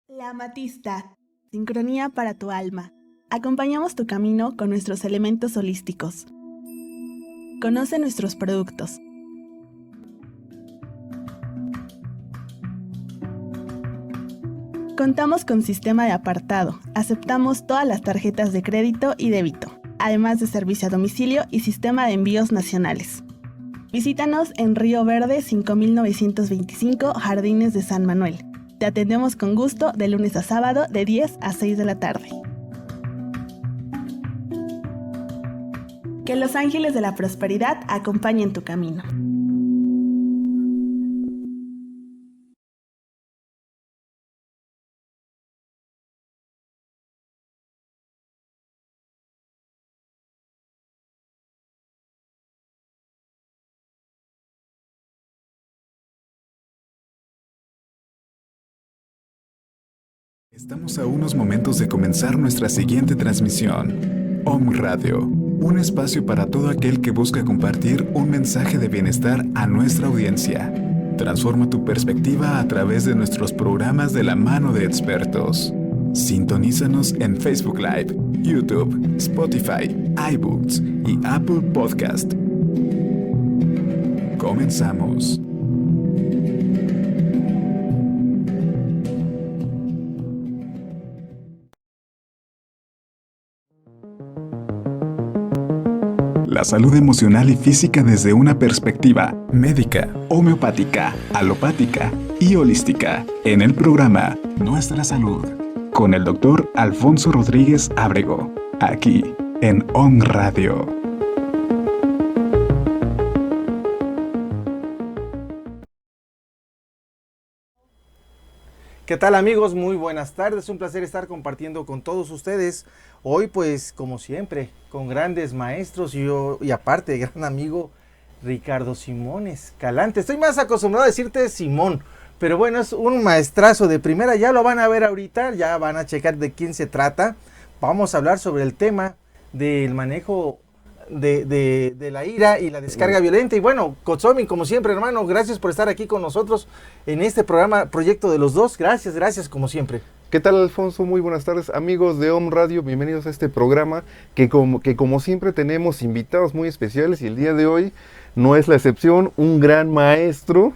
La Amatista, sincronía para tu alma. Acompañamos tu camino con nuestros elementos holísticos. Conoce nuestros productos. Contamos con sistema de apartado. Aceptamos todas las tarjetas de crédito y débito, además de servicio a domicilio y sistema de envíos nacionales. Visítanos en Río Verde 5925, Jardines de San Manuel. Te atendemos con gusto de lunes a sábado de 10 a 6 de la tarde. Que los ángeles de la prosperidad acompañen tu camino. Estamos a unos momentos de comenzar nuestra siguiente transmisión. Om Radio, un espacio para todo aquel que busca compartir un mensaje de bienestar a nuestra audiencia. Transforma tu perspectiva a través de nuestros programas de la mano de expertos. Sintonízanos en Facebook Live, YouTube, Spotify, iBooks y Apple Podcast. Comenzamos. La salud emocional y física desde una perspectiva médica, homeopática, alopática y holística. En el programa Nuestra Salud, con el Dr. Alfonso Rodríguez Ábrego, aquí en On Radio. ¿Qué tal, amigos? Muy buenas tardes, un placer estar compartiendo con todos ustedes. Hoy pues como siempre, con grandes maestros y aparte gran amigo Ricardo Simón Escalante. Estoy más acostumbrado a decirte Simón, pero bueno, es un maestrazo de primera, ya lo van a ver ahorita, ya van a checar de quién se trata. Vamos a hablar sobre el tema del manejo de la ira y la descarga violenta. Y bueno, Kotsomi, como siempre, hermano, gracias por estar aquí con nosotros en este programa, Proyecto de los Dos. Gracias, como siempre. ¿Qué tal, Alfonso? Muy buenas tardes, amigos de Om Radio, bienvenidos a este programa que como siempre tenemos invitados muy especiales y el día de hoy no es la excepción, un gran maestro,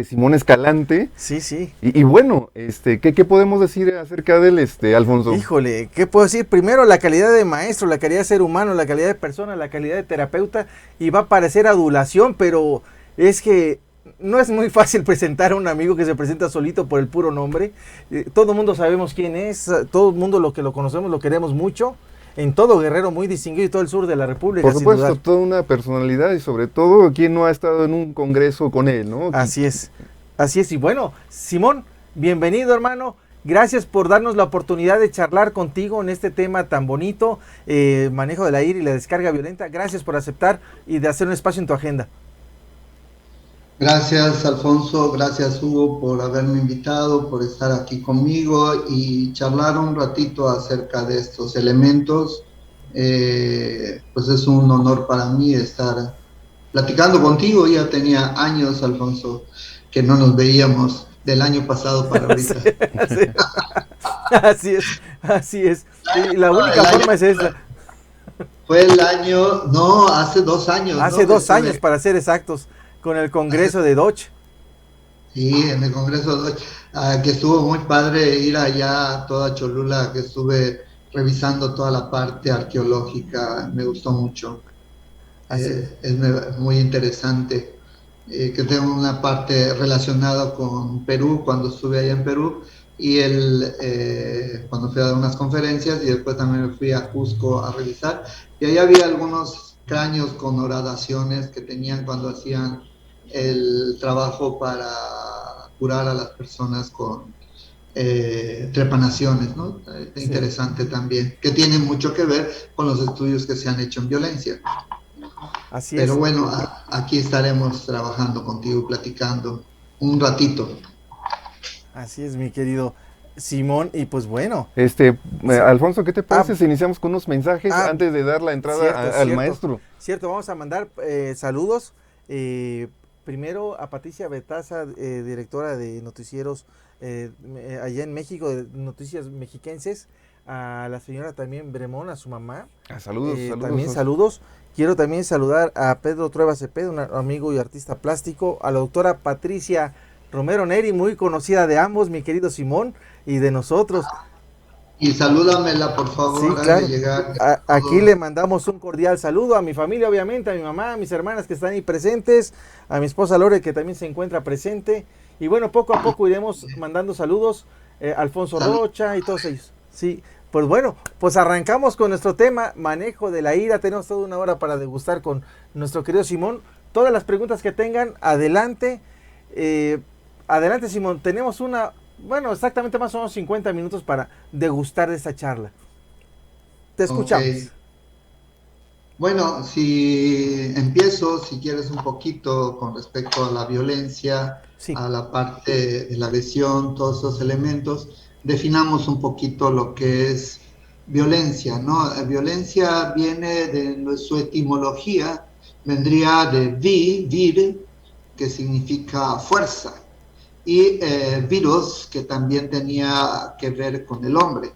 Simón Escalante. Sí. Y bueno, ¿qué podemos decir acerca de él, Alfonso? Híjole, ¿qué puedo decir? Primero, la calidad de maestro, la calidad de ser humano, la calidad de persona, la calidad de terapeuta, y va a parecer adulación, pero es que no es muy fácil presentar a un amigo que se presenta solito por el puro nombre. Todo el mundo sabemos quién es, todo el mundo lo conocemos, lo queremos mucho. En todo Guerrero, muy distinguido, y todo el sur de la República. Por supuesto, toda una personalidad y sobre todo, ¿quién no ha estado en un congreso con él, no? Así es. Y bueno, Simón, bienvenido, hermano. Gracias por darnos la oportunidad de charlar contigo en este tema tan bonito, manejo de la ira y la descarga violenta. Gracias por aceptar y de hacer un espacio en tu agenda. Gracias, Alfonso, gracias, Hugo, por haberme invitado, por estar aquí conmigo y charlar un ratito acerca de estos elementos. Pues es un honor para mí estar platicando contigo. Ya tenía años, Alfonso, que no nos veíamos, del año pasado para ahorita. Así es. Y la única forma es esa. Fue el año, hace 2 años. Hace 2 años, para ser exactos. Con el Congreso de Dodge. Sí, en el Congreso de Dodge, que estuvo muy padre ir allá a toda Cholula, que estuve revisando toda la parte arqueológica, me gustó mucho. Es muy interesante, que tengo una parte relacionada con Perú, cuando estuve allá en Perú, y cuando fui a dar unas conferencias, y después también me fui a Cusco a revisar, y ahí había algunos cráneos con horadaciones que tenían cuando hacían el trabajo para curar a las personas con trepanaciones, ¿no? Sí. Interesante también, que tiene mucho que ver con los estudios que se han hecho en violencia. Así Pero es. bueno, aquí estaremos trabajando contigo, platicando un ratito. Así es, mi querido Simón, y pues bueno. Alfonso, ¿qué te parece si iniciamos con unos mensajes antes de dar la entrada al maestro? Cierto, vamos a mandar saludos. primero a Patricia Betaza, directora de noticieros allá en México, de Noticias Mexiquenses, a la señora también Bremón, a su mamá. Saludos, saludos. También saludos. Quiero también saludar a Pedro Trueba Cepeda, un amigo y artista plástico, a la doctora Patricia Romero Neri, muy conocida de ambos, mi querido Simón, y de nosotros. Y salúdamela, por favor, Sí, claro. llegar. Aquí le mandamos un cordial saludo a mi familia, obviamente, a mi mamá, a mis hermanas que están ahí presentes, a mi esposa Lore, que también se encuentra presente. Y bueno, poco a poco iremos mandando saludos, Alfonso Rocha y todos ellos. Sí, pues bueno, pues arrancamos con nuestro tema, manejo de la ira. Tenemos toda una hora para degustar con nuestro querido Simón. Todas las preguntas que tengan, adelante. Adelante, Simón. Tenemos exactamente más o menos 50 minutos para degustar de esta charla. Te escuchamos. Okay. Bueno, si empiezo, si quieres, un poquito con respecto a la violencia, sí, a la parte de la agresión, todos esos elementos, definamos un poquito lo que es violencia, ¿no? Violencia viene de su etimología, vendría de vir, que significa fuerza, y virus, que también tenía que ver con el hombre.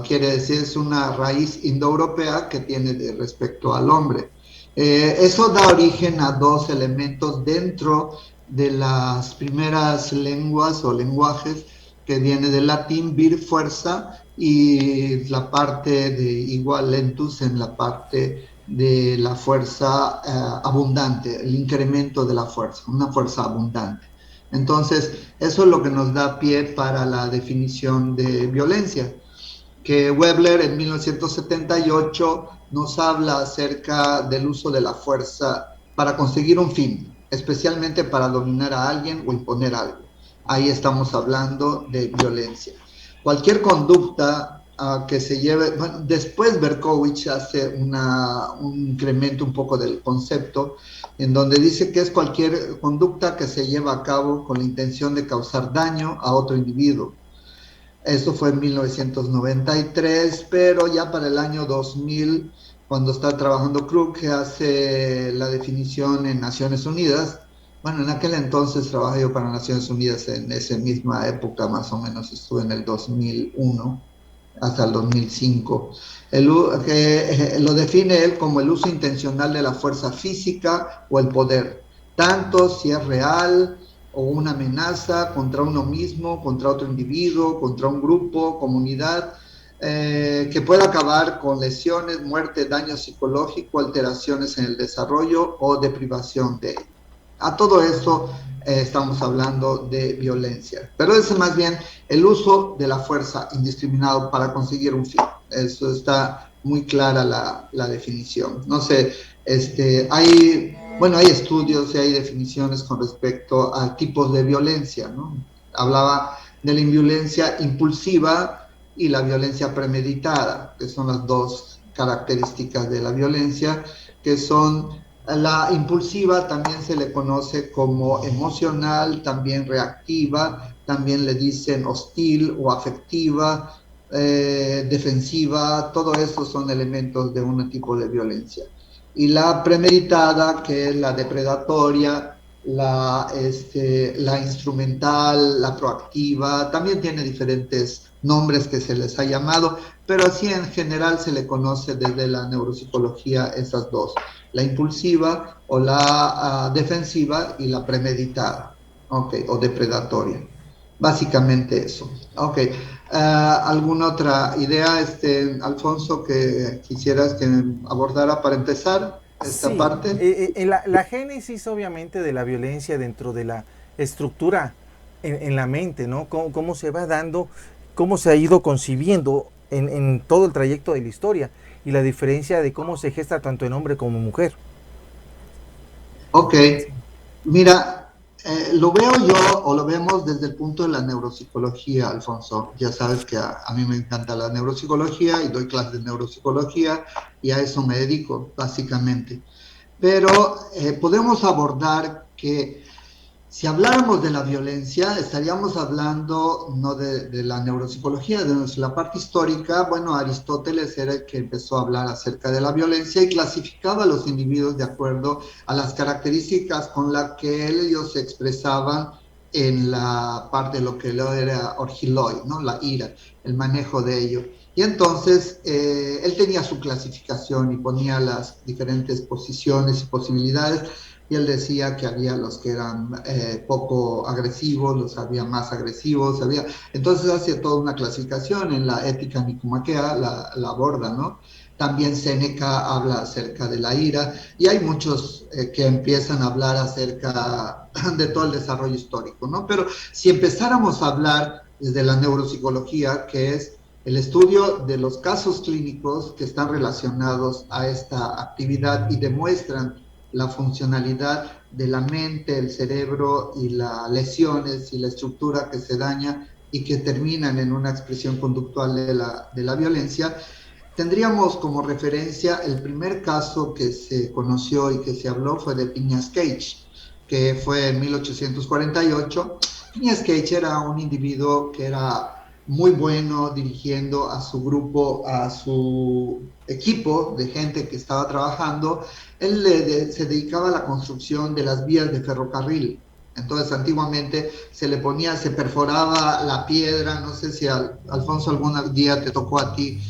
Quiere decir, es una raíz indoeuropea que tiene respecto al hombre. Eso da origen a dos elementos dentro de las primeras lenguas o lenguajes, que viene del latín vir, fuerza, y la parte de igual lentus en la parte de la fuerza abundante, el incremento de la fuerza, una fuerza abundante. Entonces, eso es lo que nos da pie para la definición de violencia, que Webler en 1978 nos habla acerca del uso de la fuerza para conseguir un fin, especialmente para dominar a alguien o imponer algo. Ahí estamos hablando de violencia. Cualquier conducta que se lleve, bueno, después Berkowitz hace un incremento un poco del concepto, en donde dice que es cualquier conducta que se lleva a cabo con la intención de causar daño a otro individuo. Esto fue en 1993, pero ya para el año 2000, cuando está trabajando Krug, que hace la definición en Naciones Unidas. Bueno, en aquel entonces trabajé yo para Naciones Unidas, en esa misma época más o menos, estuve en el 2001 hasta el 2005. Lo define él como el uso intencional de la fuerza física o el poder, tanto si es real o una amenaza contra uno mismo, contra otro individuo, contra un grupo, comunidad, que pueda acabar con lesiones, muerte, daño psicológico, alteraciones en el desarrollo o deprivación de él. A todo esto estamos hablando de violencia, pero es más bien el uso de la fuerza indiscriminado para conseguir un fin. Eso está muy clara la definición. No sé, hay estudios y hay definiciones con respecto a tipos de violencia, ¿no? Hablaba de la violencia impulsiva y la violencia premeditada, que son las dos características de la violencia, que son la impulsiva, también se le conoce como emocional, también reactiva, también le dicen hostil o afectiva, defensiva. Todo eso son elementos de un tipo de violencia. Y la premeditada, que es la depredatoria, la instrumental, la proactiva, también tiene diferentes nombres que se les ha llamado, pero así en general se le conoce desde la neuropsicología esas dos: la impulsiva o la defensiva, y la premeditada, okay, o depredatoria. Básicamente eso. Okay. ¿Alguna otra idea, Alfonso, que quisieras que abordara para empezar esta parte? La génesis, obviamente, de la violencia dentro de la estructura en la mente, ¿no? Cómo se va dando, cómo se ha ido concibiendo en todo el trayecto de la historia, y la diferencia de cómo se gesta tanto en hombre como mujer. Ok, mira, lo veo yo, o lo vemos desde el punto de la neuropsicología, Alfonso. Ya sabes que a mí me encanta la neuropsicología y doy clases de neuropsicología, y a eso me dedico, básicamente. Pero podemos abordar que Si habláramos de la violencia, estaríamos hablando no de la neuropsicología, de la parte histórica. Bueno, Aristóteles era el que empezó a hablar acerca de la violencia y clasificaba a los individuos de acuerdo a las características con las que ellos se expresaban en la parte de lo que era orgiloi, ¿no? La ira, el manejo de ello. Y entonces él tenía su clasificación y ponía las diferentes posiciones y posibilidades. Y él decía que había los que eran poco agresivos, los había más agresivos, entonces hacía toda una clasificación en la ética nicomaquea, la aborda, ¿no? También Séneca habla acerca de la ira, y hay muchos que empiezan a hablar acerca de todo el desarrollo histórico, ¿no? Pero si empezáramos a hablar desde la neuropsicología, que es el estudio de los casos clínicos que están relacionados a esta actividad y demuestran la funcionalidad de la mente, el cerebro y las lesiones y la estructura que se daña y que terminan en una expresión conductual de la violencia, tendríamos como referencia el primer caso que se conoció y que se habló fue de Phineas Cage, que fue en 1848. Phineas Cage era un individuo que era muy bueno dirigiendo a su grupo, a su equipo de gente que estaba trabajando. Él se dedicaba a la construcción de las vías de ferrocarril. Entonces, antiguamente se perforaba la piedra. No sé si Alfonso algún día te tocó a ti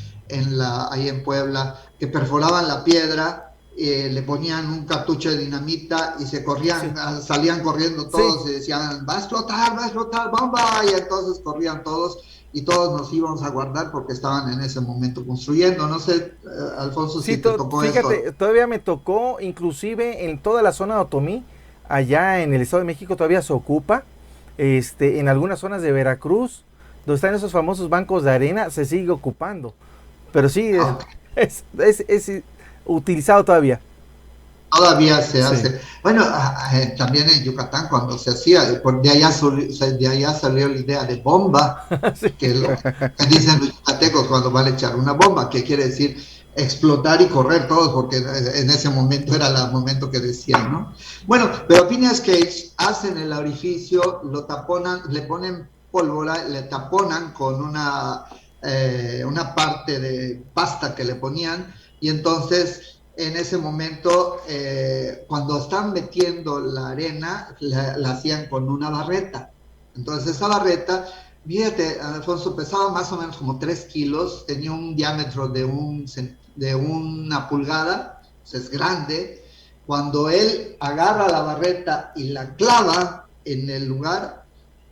ahí en Puebla, que perforaban la piedra, le ponían un cartucho de dinamita y salían corriendo todos y decían, va a explotar, bomba, y entonces corrían todos y todos nos íbamos a guardar porque estaban en ese momento construyendo. No sé, Alfonso, si te tocó eso. Fíjate, todavía me tocó, inclusive en toda la zona de Otomí, allá en el Estado de México todavía se ocupa, en algunas zonas de Veracruz, donde están esos famosos bancos de arena, se sigue ocupando. Pero sí, es utilizado todavía. Todavía se hace. Bueno, también en Yucatán cuando se hacía, de allá salió la idea de bomba, sí. que dicen los yucatecos cuando van a echar una bomba, que quiere decir explotar y correr todos, porque en ese momento era el momento que decían, ¿no? Bueno, pero Phineas Cage hacen el orificio, lo taponan, le ponen pólvora, le taponan con una parte de pasta que le ponían, y entonces en ese momento cuando están metiendo la arena la hacían con una barreta. Entonces esa barreta, fíjate, Alfonso, pesaba más o menos como 3 kilos, tenía un diámetro de una pulgada, o sea, es grande. Cuando él agarra la barreta y la clava en el lugar,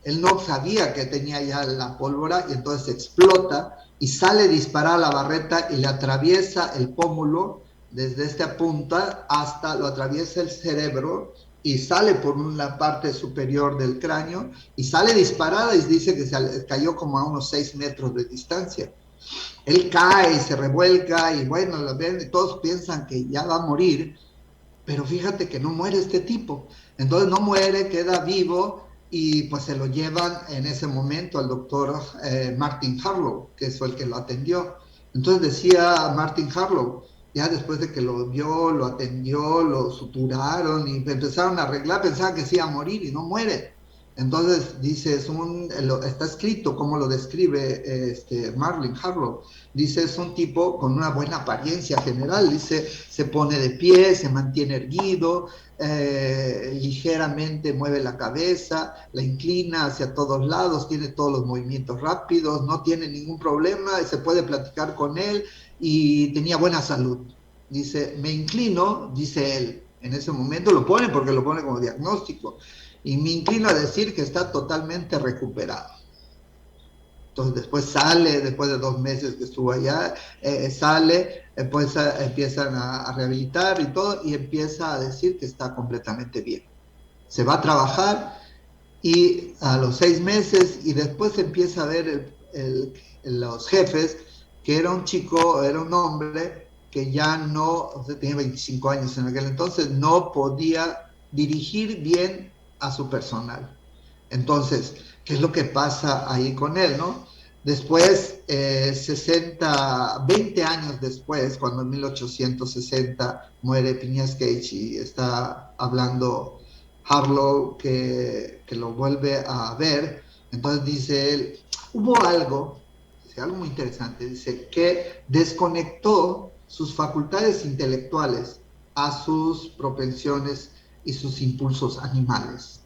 él no sabía que tenía ya la pólvora, y entonces explota y sale disparada la barreta y le atraviesa el pómulo desde esta punta hasta lo atraviesa el cerebro y sale por una parte superior del cráneo y sale disparada, y dice que cayó como a unos 6 metros de distancia. Él cae y se revuelca y bueno, todos piensan que ya va a morir, pero fíjate que no muere este tipo. Entonces no muere, queda vivo, y pues se lo llevan en ese momento al doctor Martin Harlow, que fue el que lo atendió. Entonces decía Martin Harlow, ya después de que lo vio, lo atendió, lo suturaron y empezaron a arreglar, pensaban que se iba a morir y no muere. Entonces dice, está escrito como lo describe Martin Harlow, dice, es un tipo con una buena apariencia general, dice, se pone de pie, se mantiene erguido, ligeramente mueve la cabeza, la inclina hacia todos lados, tiene todos los movimientos rápidos, no tiene ningún problema, se puede platicar con él y tenía buena salud. Dice, me inclino, dice él, en ese momento lo pone porque lo pone como diagnóstico, y me inclino a decir que está totalmente recuperado. Entonces después sale, después de 2 meses que estuvo allá, sale, pues empiezan a rehabilitar y todo, y empieza a decir que está completamente bien. Se va a trabajar y a los 6 meses, y después empieza a ver los jefes que era un hombre que ya no, o sea, tenía 25 años en aquel entonces, no podía dirigir bien a su personal. Entonces, ¿qué es lo que pasa ahí con él, no? Después, 20 años después, cuando en 1860 muere Phineas Cage y está hablando Harlow que lo vuelve a ver. Entonces dice él, hubo algo, dice, algo muy interesante, dice que desconectó sus facultades intelectuales a sus propensiones y sus impulsos animales.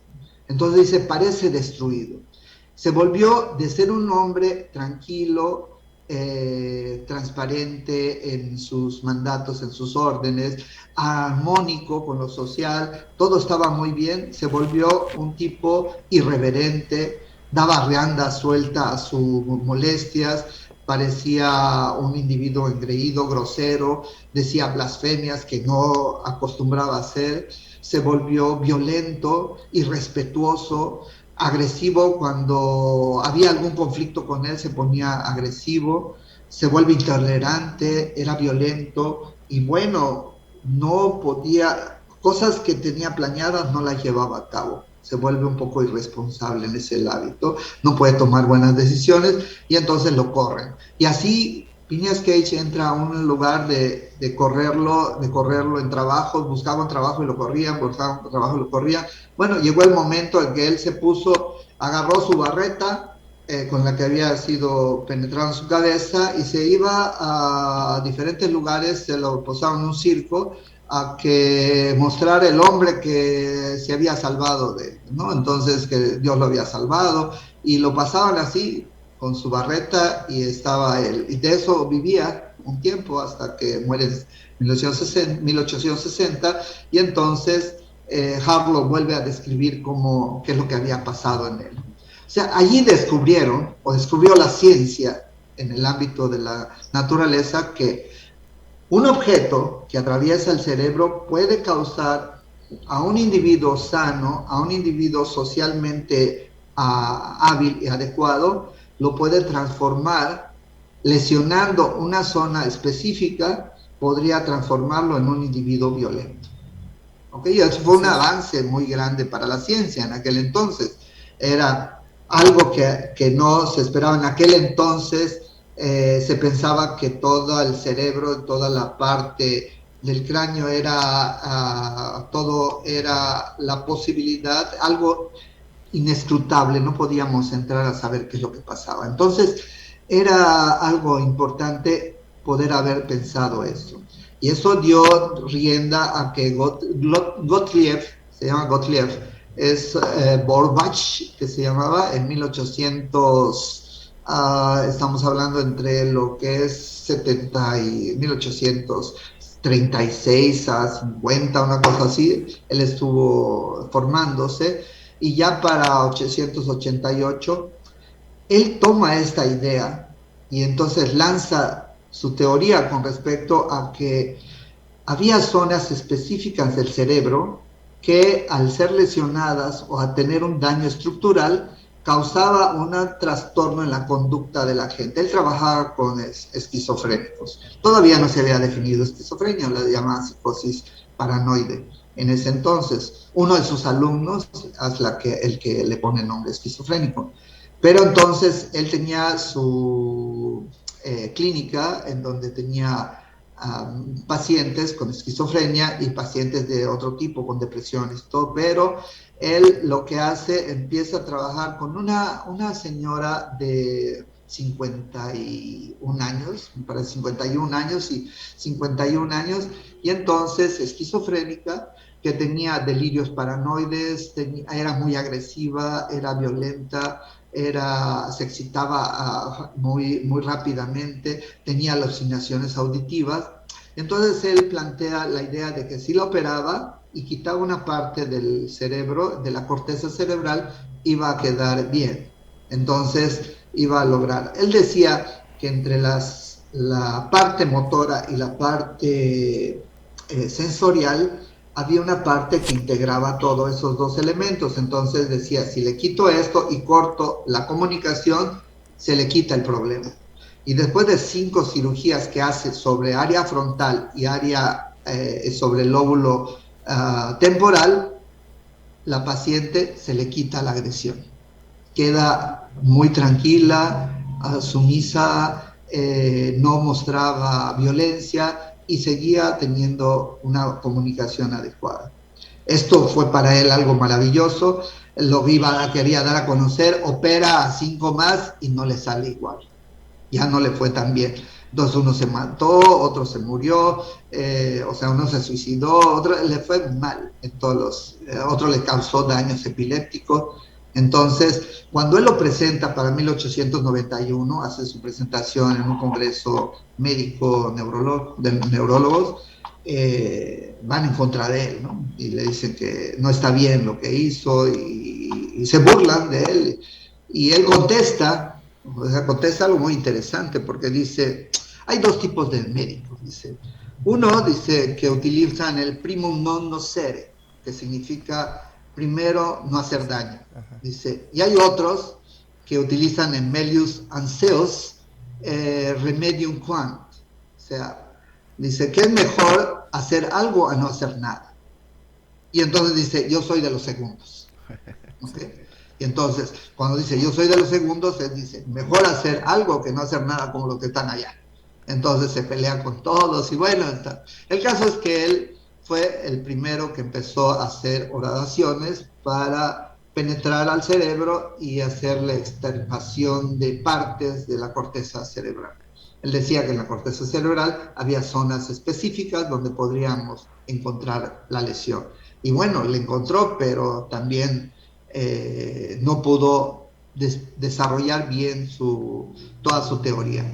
Entonces dice, parece destruido. Se volvió de ser un hombre tranquilo, transparente en sus mandatos, en sus órdenes, armónico con lo social, todo estaba muy bien, se volvió un tipo irreverente, daba rienda suelta a sus molestias, parecía un individuo engreído, grosero, decía blasfemias que no acostumbraba a hacer, se volvió violento, irrespetuoso, agresivo. Cuando había algún conflicto con él se ponía agresivo, se vuelve intolerante, era violento y bueno, no podía, cosas que tenía planeadas no las llevaba a cabo. Se vuelve un poco irresponsable en ese hábito, no puede tomar buenas decisiones y entonces lo corren. Y así Phineas Cage entra a un lugar de correrlo en trabajos, buscaba un trabajo y lo corrían, buscaba un trabajo y lo corrían. Bueno, llegó el momento en que él se puso, agarró su barreta con la que había sido penetrado en su cabeza y se iba a diferentes lugares, se lo posaba en un circo a que mostrar el hombre que se había salvado de él, ¿no? Entonces que Dios lo había salvado y lo pasaban así con su barreta y estaba él. Y de eso vivía un tiempo hasta que muere en 1860 y entonces Harlow vuelve a describir qué es lo que había pasado en él. O sea, allí descubrió la ciencia en el ámbito de la naturaleza que un objeto que atraviesa el cerebro puede causar a un individuo sano, a un individuo socialmente hábil y adecuado, lo puede transformar, lesionando una zona específica, podría transformarlo en un individuo violento. ¿Okay? Eso fue un avance muy grande para la ciencia en aquel entonces. Era algo que no se esperaba en aquel entonces. Se pensaba que todo el cerebro, toda la parte del cráneo todo era la posibilidad, algo inescrutable, no podíamos entrar a saber qué es lo que pasaba. Entonces era algo importante poder haber pensado eso. Y eso dio rienda a que Gottlieb, se llama Gottlieb, es Borbach, que se llamaba en 1800. Estamos hablando entre lo que es 1836 a 50, una cosa así. Él estuvo formándose y ya para 888 él toma esta idea y entonces lanza su teoría con respecto a que había zonas específicas del cerebro que al ser lesionadas o a tener un daño estructural causaba un trastorno en la conducta de la gente. Él trabajaba con esquizofrénicos. Todavía no se había definido esquizofrenia, la llamaban psicosis paranoide. En ese entonces, uno de sus alumnos es el que le pone el nombre esquizofrénico. Pero entonces él tenía su clínica en donde tenía pacientes con esquizofrenia y pacientes de otro tipo, con depresiones, todo, pero él lo que hace, empieza a trabajar con una señora de 51 años, me parece 51 años, y entonces esquizofrénica, que tenía delirios paranoides, era muy agresiva, era violenta, se excitaba muy rápidamente, tenía alucinaciones auditivas. Entonces él plantea la idea de que si lo operaba y quitaba una parte del cerebro, de la corteza cerebral, iba a quedar bien. Entonces iba a lograr. Él decía que entre la parte motora y la parte sensorial había una parte que integraba todos esos dos elementos. Entonces decía, si le quito esto y corto la comunicación, se le quita el problema. Y después de 5 cirugías que hace sobre área frontal y área sobre el lóbulo temporal, la paciente se le quita la agresión. Queda muy tranquila, sumisa, no mostraba violencia y seguía teniendo una comunicación adecuada. Esto fue para él algo maravilloso, lo quería dar a conocer, opera a 5 más y no le sale igual, ya no le fue tan bien. Entonces uno se mató, otro se murió, o sea, uno se suicidó, otro le fue mal, otro le causó daños epilépticos. Entonces, cuando él lo presenta para 1891, hace su presentación en un congreso médico de neurólogos, van en contra de él, ¿no? Y le dicen que no está bien lo que hizo y se burlan de él. Y él contesta, o sea, contesta algo muy interesante porque dice, hay dos tipos de médicos, dice. Uno dice que utilizan el primum non nocere, que significa primero no hacer daño. Dice, y hay otros que utilizan en melius anseos remedium quant. O sea, dice que es mejor hacer algo a no hacer nada. Y entonces dice, yo soy de los segundos. ¿Okay? Y entonces, cuando dice yo soy de los segundos, él dice, mejor hacer algo que no hacer nada como los que están allá. Entonces se pelea con todos y bueno, el caso es que él fue el primero que empezó a hacer horadaciones para penetrar al cerebro y hacer la extirpación de partes de la corteza cerebral. Él decía que en la corteza cerebral había zonas específicas donde podríamos encontrar la lesión. Y bueno, le encontró, pero también no pudo desarrollar bien toda su teoría.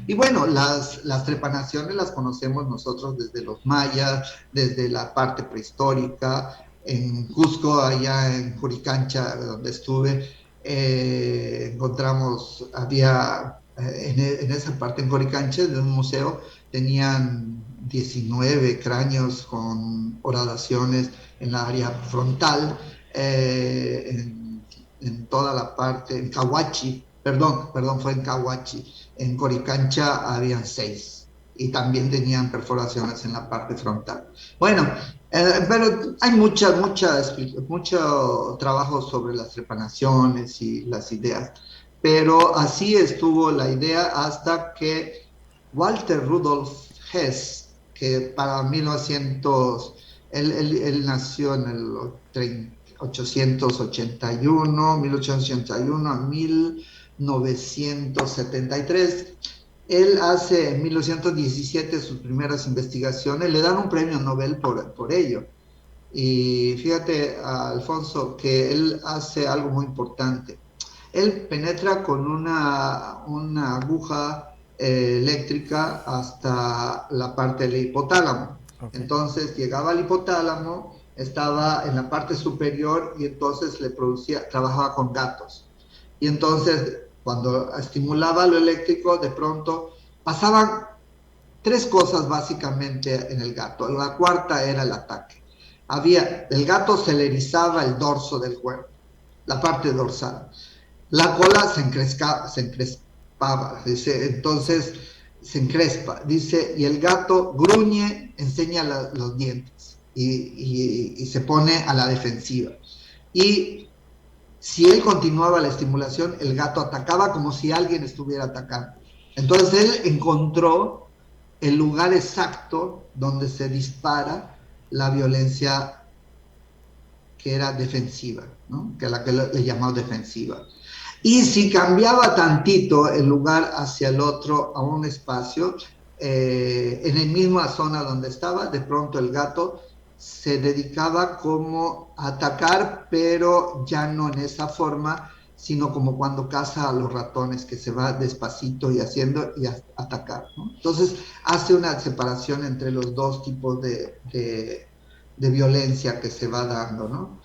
Y bueno, las trepanaciones las conocemos nosotros desde los mayas, desde la parte prehistórica. En Cusco, allá en Juricancha, donde estuve, encontramos, había en esa parte en Juricancha, de un museo, tenían 19 cráneos con horadaciones en la área frontal, en toda la parte, en Cahuachi, perdón, fue en Cahuachi, en Coricancha habían 6 y también tenían perforaciones en la parte frontal. Bueno, pero hay mucho trabajo sobre las trepanaciones y las ideas, pero así estuvo la idea hasta que Walter Rudolf Hess, que para 1900, él nació en el 1881 a 1973. Él hace en 1917 sus primeras investigaciones, le dan un premio Nobel por ello. Y fíjate, Alfonso, que él hace algo muy importante. Él penetra con una aguja eléctrica hasta la parte del hipotálamo. Okay. Entonces llegaba al hipotálamo, estaba en la parte superior y entonces trabajaba con gatos. Y entonces cuando estimulaba lo eléctrico, de pronto pasaban 3 cosas básicamente en el gato. La cuarta era el ataque. El gato se le erizaba el dorso del cuerpo, la parte dorsal. La cola se encrespaba, dice, entonces se encrespa, dice, y el gato gruñe, enseña los dientes y se pone a la defensiva. Y si él continuaba la estimulación, el gato atacaba como si alguien estuviera atacando. Entonces él encontró el lugar exacto donde se dispara la violencia que era defensiva, ¿no? Que la que le llamamos defensiva. Y si cambiaba tantito el lugar hacia el otro, a un espacio, en la misma zona donde estaba, de pronto el gato se dedicaba como a atacar, pero ya no en esa forma, sino como cuando caza a los ratones, que se va despacito y atacar, ¿no? Entonces hace una separación entre los dos tipos de violencia que se va dando, ¿no?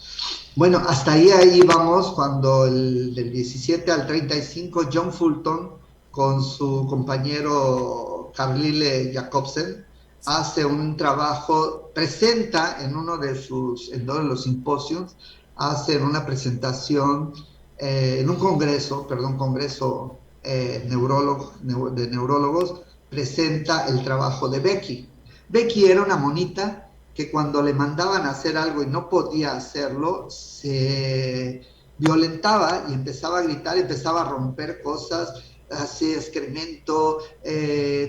Bueno, hasta ahí vamos cuando del 17 al 35 John Fulton con su compañero Carlyle Jacobsen hace un trabajo, presenta en uno de los simposios, hace una presentación en un congreso de neurólogos, presenta el trabajo de Becky. Becky era una monita que cuando le mandaban a hacer algo y no podía hacerlo, se violentaba y empezaba a gritar, empezaba a romper cosas, hacía excremento,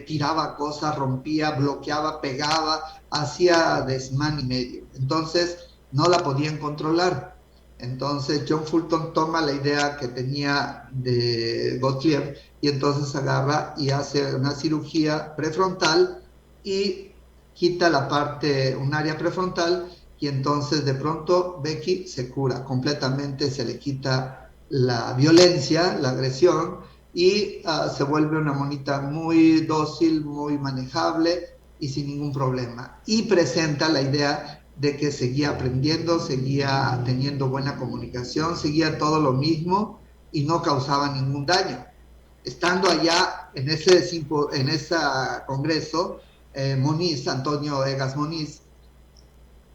tiraba cosas, rompía, bloqueaba, pegaba, hacía desmán y medio. Entonces no la podían controlar. Entonces John Fulton toma la idea que tenía de Gottlieb y entonces agarra y hace una cirugía prefrontal y quita la parte, un área prefrontal, y entonces de pronto Becky se cura completamente, se le quita la violencia, la agresión, y se vuelve una monita muy dócil, muy manejable y sin ningún problema. Y presenta la idea de que seguía aprendiendo, seguía teniendo buena comunicación, seguía todo lo mismo y no causaba ningún daño. Estando allá en ese congreso, Moniz, Antonio Egas Moniz,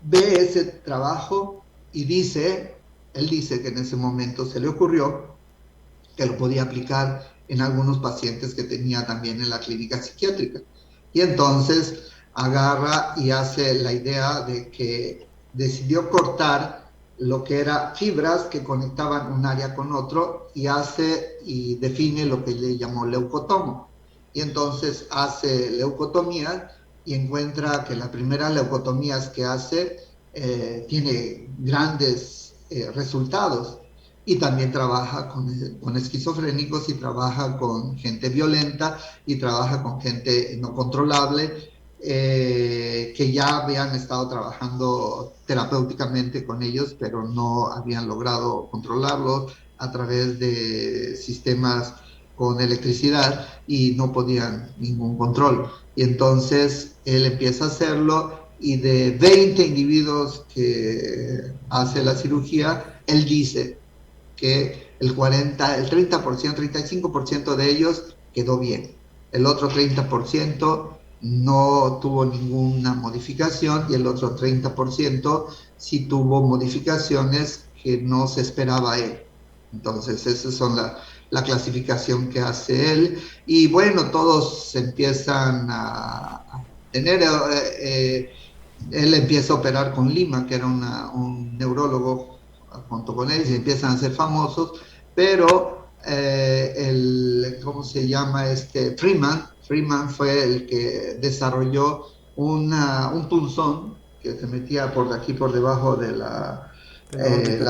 ve ese trabajo y él dice que en ese momento se le ocurrió que lo podía aplicar en algunos pacientes que tenía también en la clínica psiquiátrica. Y entonces agarra y hace la idea de que decidió cortar lo que era fibras que conectaban un área con otro y define lo que le llamó leucotomo. Y entonces hace leucotomía y encuentra que las primeras leucotomías que hace tiene grandes resultados. Y también trabaja con esquizofrénicos y trabaja con gente violenta y trabaja con gente no controlable, que ya habían estado trabajando terapéuticamente con ellos, pero no habían logrado controlarlos a través de sistemas con electricidad y no podían ningún control. Y entonces él empieza a hacerlo y de 20 individuos que hace la cirugía, él dice que el 30%, 35% de ellos quedó bien. El otro 30% no tuvo ninguna modificación y el otro 30% sí tuvo modificaciones que no se esperaba él. Entonces, esa es la clasificación que hace él. Y bueno, todos empiezan a tener... él empieza a operar con Lima, que era un neurólogo junto con él, y empiezan a ser famosos, pero ¿cómo se llama? Freeman fue el que desarrolló un punzón que se metía por aquí, por debajo de la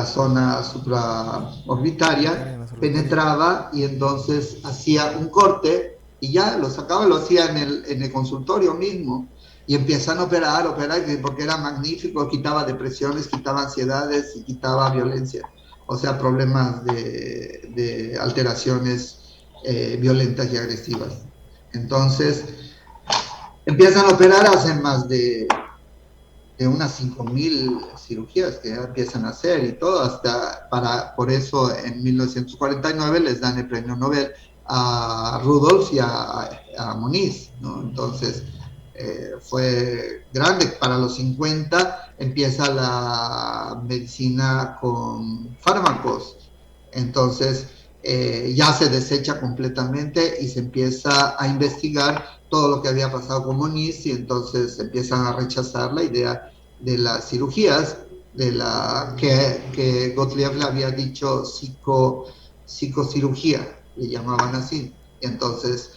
zona supraorbitaria, penetraba y entonces hacía un corte y ya lo sacaba, lo hacía en el consultorio mismo. Y empiezan a operar, porque era magnífico, quitaba depresiones, quitaba ansiedades y quitaba violencia. O sea, problemas de alteraciones violentas y agresivas. Entonces, empiezan a operar, hacen más de unas 5,000 cirugías que ya empiezan a hacer y todo, por eso en 1949 les dan el premio Nobel a Rudolf y a Moniz, ¿no? Entonces, fue grande. Para los 50 empieza la medicina con fármacos, entonces ya se desecha completamente y se empieza a investigar todo lo que había pasado con Moniz y entonces empiezan a rechazar la idea de las cirugías, que Gottlieb le había dicho psicocirugía, le llamaban así. Entonces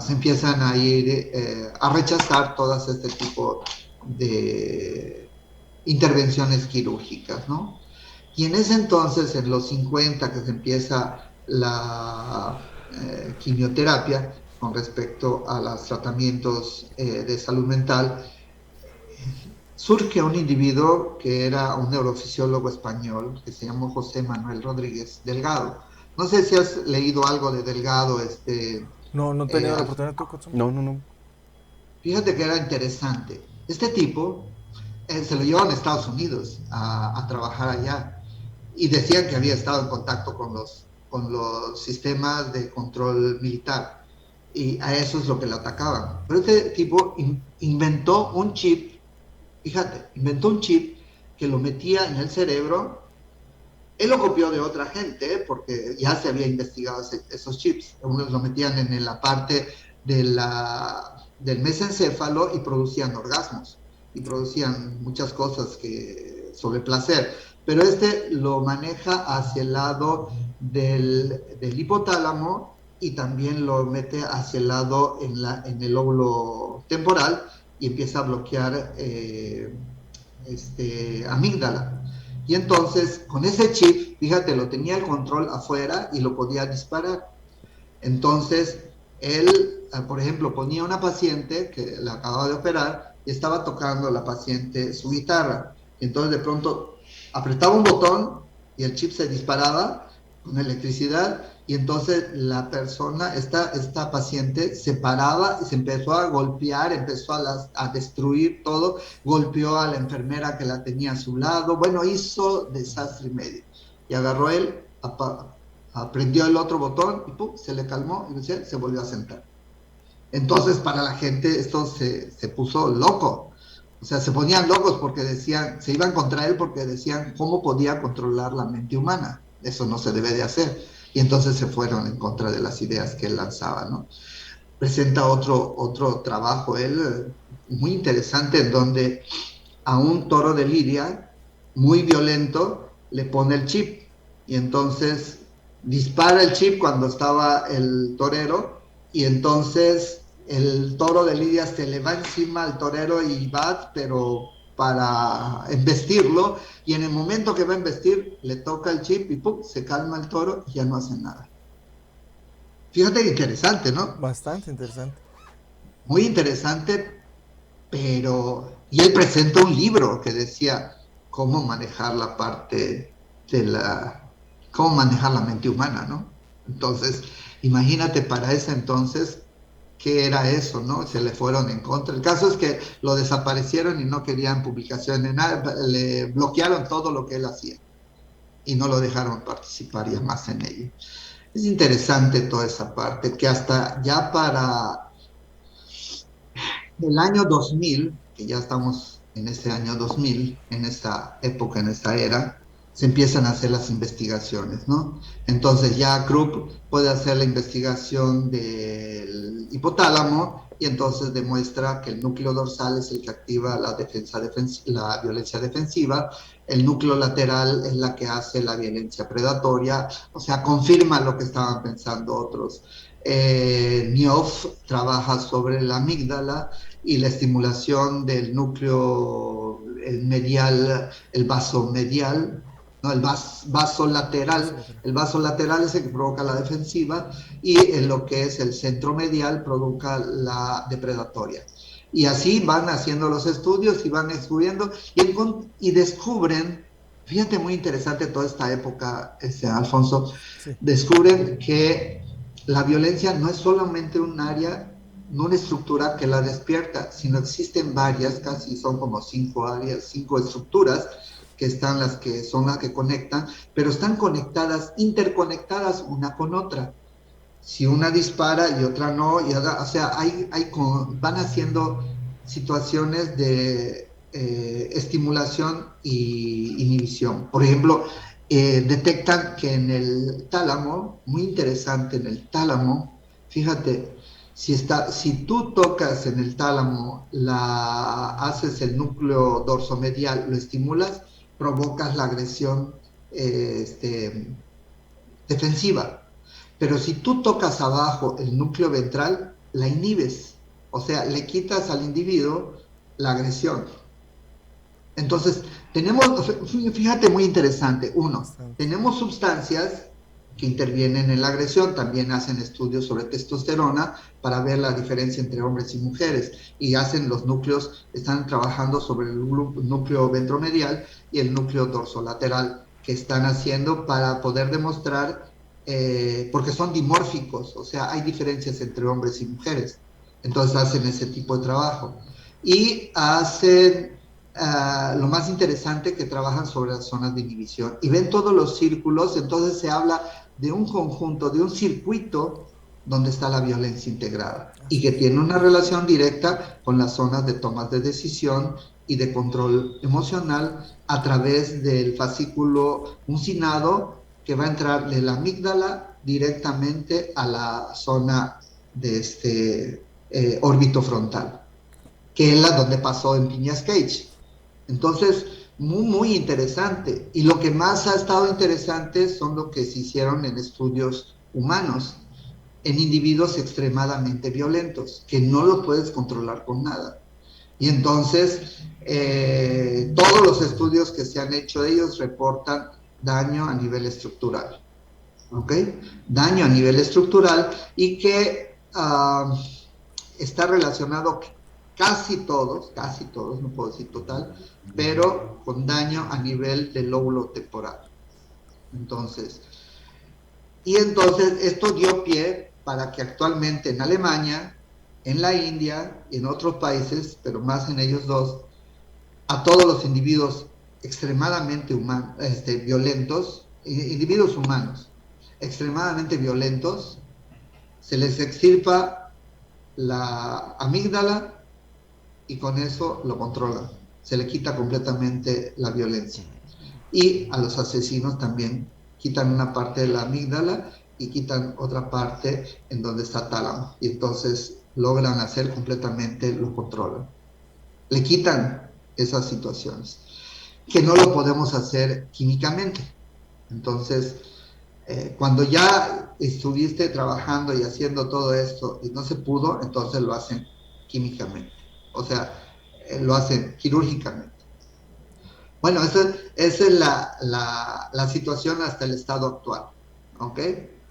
se empiezan a ir a rechazar todas este tipo de intervenciones quirúrgicas, ¿no? Y en ese entonces, en los 50, que se empieza la quimioterapia con respecto a los tratamientos de salud mental, surge un individuo que era un neurofisiólogo español que se llamó José Manuel Rodríguez Delgado. No sé si has leído algo de Delgado. No he tenido la oportunidad tú, Kotsumo. No. Fíjate que era interesante. Este tipo se lo llevaron a Estados Unidos a trabajar allá y decían que había estado en contacto con los sistemas de control militar y a eso es lo que le atacaban. Pero este tipo inventó un chip, fíjate, que lo metía en el cerebro. Él lo copió de otra gente porque ya se había investigado esos chips. Unos lo metían en la parte del mesencéfalo y producían orgasmos y producían muchas cosas sobre placer. Pero lo maneja hacia el lado del hipotálamo y también lo mete hacia el lado en el lóbulo temporal y empieza a bloquear amígdala. Y entonces, con ese chip, fíjate, lo tenía el control afuera y lo podía disparar. Entonces, él, por ejemplo, ponía una paciente que la acababa de operar y estaba tocando la paciente su guitarra. Y entonces, de pronto, apretaba un botón y el chip se disparaba con electricidad, y entonces la persona, esta paciente, se paraba y se empezó a golpear, empezó a destruir todo, golpeó a la enfermera que la tenía a su lado, bueno, hizo desastre y medio. Y agarró él, aprendió el otro botón y ¡pum!, se le calmó y se volvió a sentar. Entonces, para la gente esto se puso loco. O sea, se ponían locos porque decían, se iban contra él porque decían cómo podía controlar la mente humana. Eso no se debe de hacer. Y entonces se fueron en contra de las ideas que él lanzaba, ¿no? Presenta otro trabajo, él, muy interesante, en donde a un toro de lidia, muy violento, le pone el chip. Y entonces dispara el chip cuando estaba el torero, y entonces el toro de lidia se le va encima al torero y va, pero para embestirlo, y en el momento que va a embestir, le toca el chip y ¡pum!, se calma el toro y ya no hace nada. Fíjate que interesante, ¿no? Bastante interesante. Muy interesante, pero... Y él presenta un libro que decía cómo manejar la parte cómo manejar la mente humana, ¿no? Entonces, imagínate para ese entonces qué era eso, ¿no? Se le fueron en contra. El caso es que lo desaparecieron y no querían publicación de nada, le bloquearon todo lo que él hacía y no lo dejaron participar ya más en ello. Es interesante toda esa parte, que hasta ya para el año 2000, que ya estamos en ese año 2000, en esta época, en esta era, se empiezan a hacer las investigaciones, ¿no? Entonces ya Krupp puede hacer la investigación del hipotálamo y entonces demuestra que el núcleo dorsal es el que activa la violencia defensiva, el núcleo lateral es la que hace la violencia predatoria, o sea, confirma lo que estaban pensando otros. Nioff trabaja sobre la amígdala y la estimulación del núcleo medial, el vaso medial, ¿no? El vaso lateral. El vaso lateral es el que provoca la defensiva, y en lo que es el centro medial provoca la depredatoria. Y así van haciendo los estudios y van descubriendo y descubren, fíjate, muy interesante toda esta época, Alfonso, sí. Descubren que la violencia no es solamente un área, no una estructura que la despierta, sino existen varias, casi son como 5 áreas, 5 estructuras, que están las que conectan, pero están conectadas, interconectadas una con otra. Si una dispara y otra no, o sea, van haciendo situaciones de estimulación y inhibición. Por ejemplo, detectan que en el tálamo, muy interesante, en el tálamo, fíjate, si tú tocas en el tálamo, haces el núcleo dorsomedial, lo estimulas, provocas la agresión defensiva. Pero si tú tocas abajo el núcleo ventral, la inhibes, o sea, le quitas al individuo la agresión. Entonces, fíjate, muy interesante, tenemos sustancias que intervienen en la agresión, también hacen estudios sobre testosterona para ver la diferencia entre hombres y mujeres, y están trabajando sobre el núcleo ventromedial y el núcleo dorsolateral, que están haciendo para poder demostrar, porque son dimórficos, o sea, hay diferencias entre hombres y mujeres, entonces hacen ese tipo de trabajo. Y hacen... lo más interesante, que trabajan sobre las zonas de inhibición y ven todos los círculos. Entonces se habla de un conjunto, de un circuito donde está la violencia integrada y que tiene una relación directa con las zonas de tomas de decisión y de control emocional a través del fascículo uncinado, que va a entrar de la amígdala directamente a la zona de órbito frontal, que es la donde pasó en Phineas Cage. Entonces, muy, muy interesante. Y lo que más ha estado interesante son lo que se hicieron en estudios humanos, en individuos extremadamente violentos, que no lo puedes controlar con nada. Y entonces, todos los estudios que se han hecho de ellos reportan daño a nivel estructural. ¿Ok? Daño a nivel estructural y que está relacionado casi todos, no puedo decir total, pero con daño a nivel del lóbulo temporal. Entonces esto dio pie para que actualmente en Alemania, en la India y en otros países, pero más en ellos dos, a todos los individuos extremadamente violentos, individuos humanos extremadamente violentos, se les extirpa la amígdala y con eso lo controlan. Se le quita completamente la violencia. Y a los asesinos también quitan una parte de la amígdala y quitan otra parte en donde está tálamo. Y entonces logran hacer completamente, lo controlan. Le quitan esas situaciones, que no lo podemos hacer químicamente. Entonces, cuando ya estuviste trabajando y haciendo todo esto y no se pudo, entonces lo hacen químicamente. O sea, lo hacen quirúrgicamente. Bueno, esa es la situación hasta el estado actual. ¿Ok?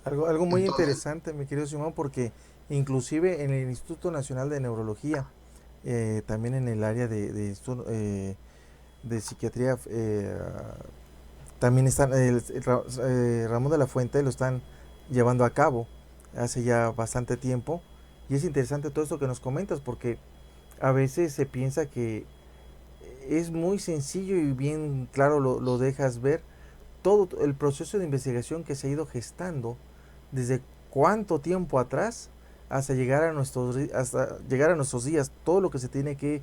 Algo muy Entonces, interesante, mi querido Simón, porque inclusive en el Instituto Nacional de Neurología, también en el área de psiquiatría, también están, Ramón de la Fuente lo están llevando a cabo hace ya bastante tiempo. Y es interesante todo esto que nos comentas, porque a veces se piensa que es muy sencillo y bien claro lo dejas ver todo el proceso de investigación que se ha ido gestando desde cuánto tiempo atrás hasta llegar a nuestros días, todo lo que se tiene que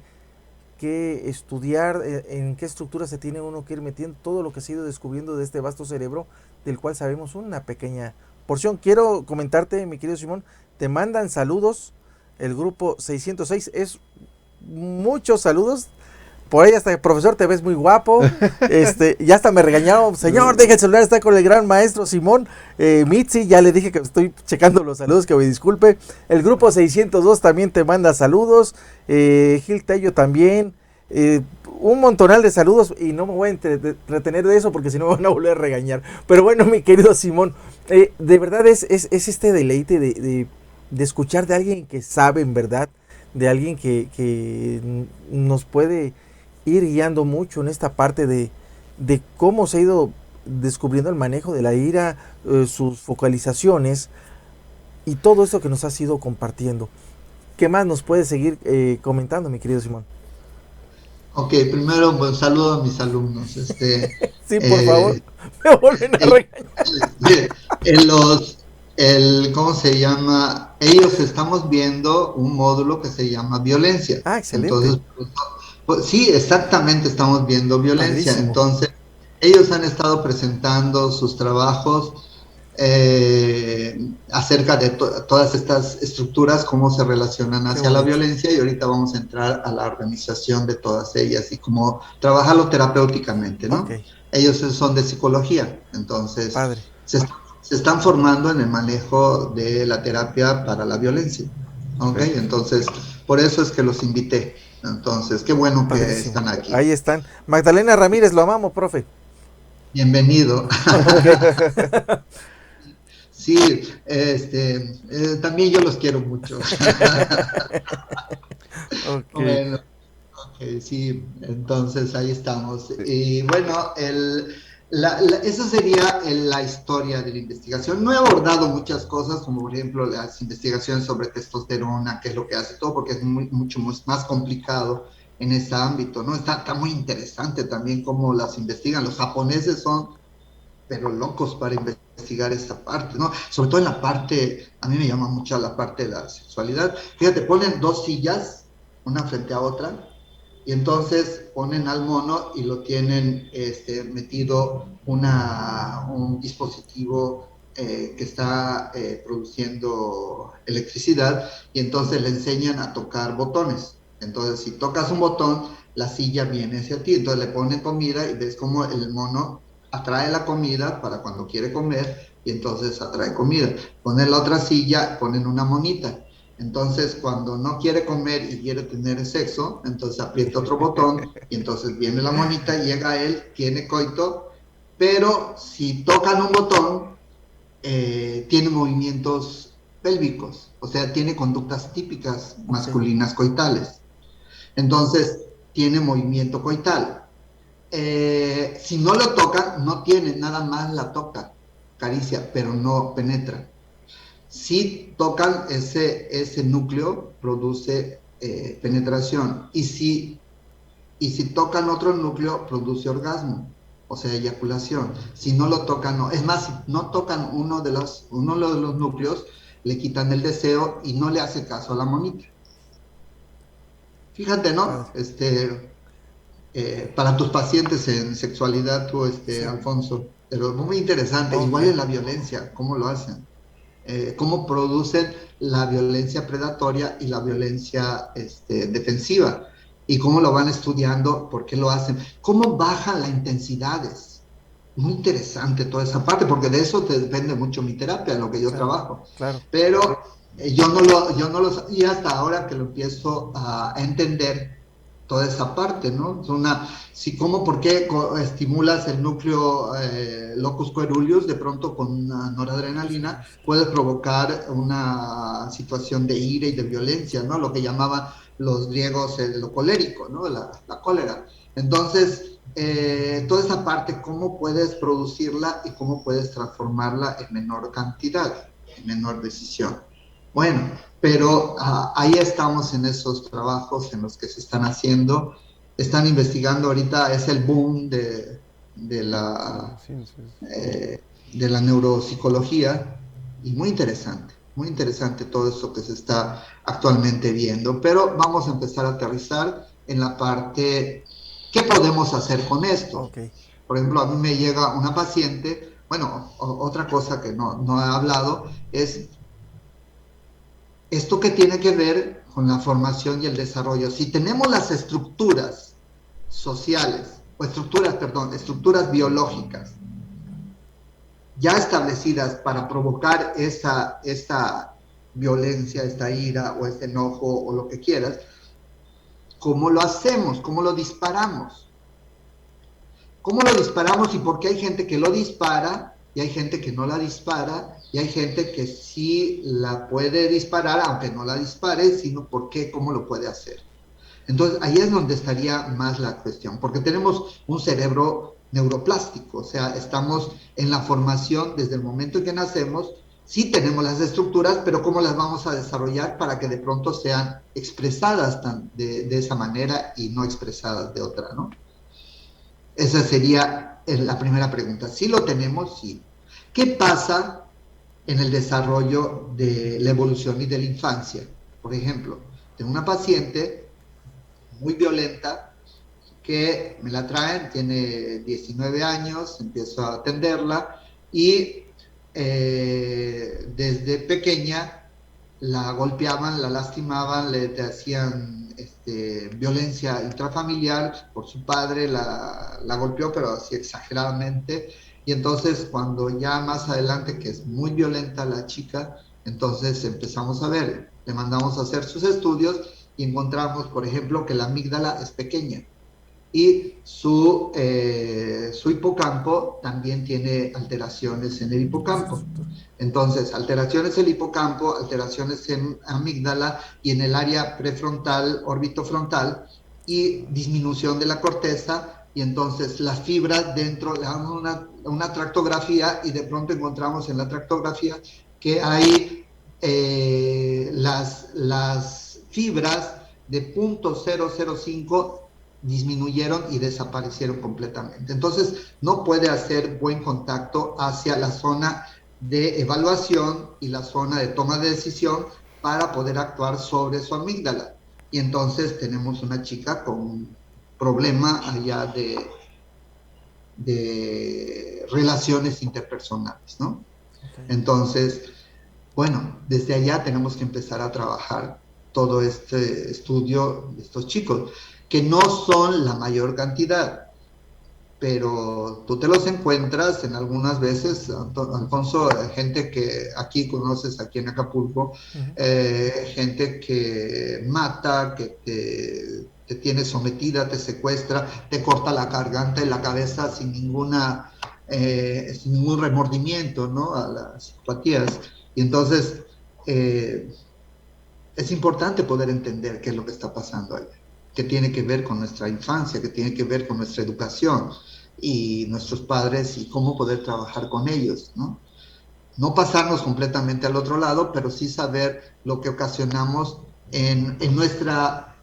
estudiar, en qué estructura se tiene uno que ir metiendo, todo lo que se ha ido descubriendo de este vasto cerebro del cual sabemos una pequeña porción. Quiero comentarte, mi querido Simón, te mandan saludos el grupo 606, es muchos saludos. Por ahí hasta, profesor, te ves muy guapo. Ya hasta me regañaron, señor, deja el celular, está con el gran maestro Simón. Mitzi, ya le dije que estoy checando los saludos, que me disculpe. El grupo 602 también te manda saludos. Gil Tello también. Un montonal de saludos y no me voy a entretener de eso porque si no me van a volver a regañar. Pero bueno, mi querido Simón, de verdad es este deleite de escuchar de alguien que sabe en verdad, de alguien que nos puede ir guiando mucho en esta parte de cómo se ha ido descubriendo el manejo de la ira, sus focalizaciones y todo esto que nos has ido compartiendo. ¿Qué más nos puedes seguir comentando, mi querido Simón? ok, primero pues, saludo a mis alumnos. Sí, por favor, me vuelven a regañar. ¿Cómo se llama? Ellos estamos viendo un módulo que se llama violencia. Ah, excelente. Entonces, pues, sí, exactamente, estamos viendo violencia. Padrísimo. Entonces, ellos han estado presentando sus trabajos acerca de todas estas estructuras, cómo se relacionan hacia la violencia, y ahorita vamos a entrar a la organización de todas ellas y cómo trabajarlo terapéuticamente, ¿no? Okay. Ellos son de psicología, entonces Padre. se están formando en el manejo de la terapia para la violencia, ¿ok? Entonces, por eso es que los invité. Entonces, qué bueno que están aquí. Ahí están. Magdalena Ramírez, lo amamos, profe. Bienvenido. Sí, también yo los quiero mucho. Okay. Bueno, okay, sí, entonces ahí estamos. Y bueno, esa sería la historia de la investigación. No he abordado muchas cosas, como por ejemplo las investigaciones sobre testosterona, qué es lo que hace todo, porque es mucho más complicado en ese ámbito, ¿no? Está muy interesante también cómo las investigan. Los japoneses son pero locos para investigar esta parte, ¿no? Sobre todo en la parte, a mí me llama mucho la parte de la sexualidad. Fíjate, ponen dos sillas, una frente a otra, y entonces ponen al mono y lo tienen metido un dispositivo que está produciendo electricidad, y entonces le enseñan a tocar botones. Entonces, si tocas un botón, la silla viene hacia ti, entonces le ponen comida y ves como el mono atrae la comida para cuando quiere comer, y entonces atrae comida. Ponen la otra silla, ponen una monita. Entonces, cuando no quiere comer y quiere tener sexo, entonces aprieta otro botón y entonces viene la monita, llega él, tiene coito, pero si tocan un botón, tiene movimientos pélvicos, o sea, tiene conductas típicas masculinas coitales. Entonces, tiene movimiento coital. Si no lo tocan, no tiene, nada más la toca, caricia, pero no penetra. Si tocan ese núcleo, produce penetración. Y si tocan otro núcleo, produce orgasmo, o sea, eyaculación. Si no lo tocan, no. Es más, si no tocan uno de los núcleos, le quitan el deseo y no le hace caso a la monita. Fíjate, ¿no? Para tus pacientes en sexualidad, tú, sí, Alfonso, pero muy interesante. Okay. Igual en la violencia, ¿cómo lo hacen? Cómo producen la violencia predatoria y la violencia defensiva, y cómo lo van estudiando, por qué lo hacen, cómo bajan las intensidades. Muy interesante toda esa parte, porque de eso te depende mucho mi terapia, en lo que yo trabajo. Claro. Pero yo no lo sabía hasta ahora que lo empiezo a entender, toda esa parte, ¿no? ¿Por qué estimulas el núcleo locus coeruleus? De pronto con una noradrenalina puedes provocar una situación de ira y de violencia, ¿no? Lo que llamaban los griegos lo colérico, ¿no? La cólera. Entonces, toda esa parte, cómo puedes producirla y cómo puedes transformarla en menor cantidad, en menor decisión. Bueno, pero ahí estamos en esos trabajos en los que se están haciendo. Están investigando ahorita, es el boom de la neuropsicología, y muy interesante todo eso que se está actualmente viendo. Pero vamos a empezar a aterrizar en la parte, ¿qué podemos hacer con esto? Okay. Por ejemplo, a mí me llega una paciente, bueno, otra cosa que no he hablado es esto que tiene que ver con la formación y el desarrollo. Si tenemos las estructuras sociales, estructuras biológicas ya establecidas para provocar esta violencia, esta ira o este enojo o lo que quieras, ¿cómo lo hacemos? ¿Cómo lo disparamos? ¿Cómo lo disparamos? Y por qué hay gente que lo dispara y hay gente que no la dispara, y hay gente que sí la puede disparar, aunque no la dispare, sino por qué, cómo lo puede hacer. Entonces, ahí es donde estaría más la cuestión, porque tenemos un cerebro neuroplástico, o sea, estamos en la formación desde el momento en que nacemos, sí tenemos las estructuras, pero cómo las vamos a desarrollar para que de pronto sean expresadas de esa manera y no expresadas de otra, ¿no? Esa sería la primera pregunta. ¿Sí lo tenemos? Sí. ¿Qué pasa en el desarrollo de la evolución y de la infancia? Por ejemplo, tengo una paciente muy violenta que me la traen, tiene 19 años, empiezo a atenderla y desde pequeña la golpeaban, la lastimaban, le hacían violencia intrafamiliar por su padre, la golpeó, pero así exageradamente. Y entonces cuando ya más adelante, que es muy violenta la chica, entonces empezamos a ver, le mandamos a hacer sus estudios y encontramos, por ejemplo, que la amígdala es pequeña y su hipocampo también tiene alteraciones en el hipocampo. Entonces, alteraciones en el hipocampo, alteraciones en amígdala y en el área prefrontal, orbitofrontal, y disminución de la corteza, y entonces las fibras dentro, le damos una tractografía y de pronto encontramos en la tractografía que hay las fibras de 0.005 disminuyeron y desaparecieron completamente. Entonces, no puede hacer buen contacto hacia la zona de evaluación y la zona de toma de decisión para poder actuar sobre su amígdala. Y entonces tenemos una chica con un problema allá de relaciones interpersonales, ¿no? Okay. Entonces, bueno, desde allá tenemos que empezar a trabajar todo este estudio de estos chicos, que no son la mayor cantidad. pero tú te los encuentras en algunas veces, Alfonso, gente que aquí conoces, aquí en Acapulco, gente que mata, que te tiene sometida, te secuestra, te corta la garganta y la cabeza sin ningún remordimiento, ¿no? A las simpatías. Y entonces es importante poder entender qué es lo que está pasando ahí, que tiene que ver con nuestra infancia, que tiene que ver con nuestra educación y nuestros padres y cómo poder trabajar con ellos, ¿no? No pasarnos completamente al otro lado, pero sí saber lo que ocasionamos en nuestra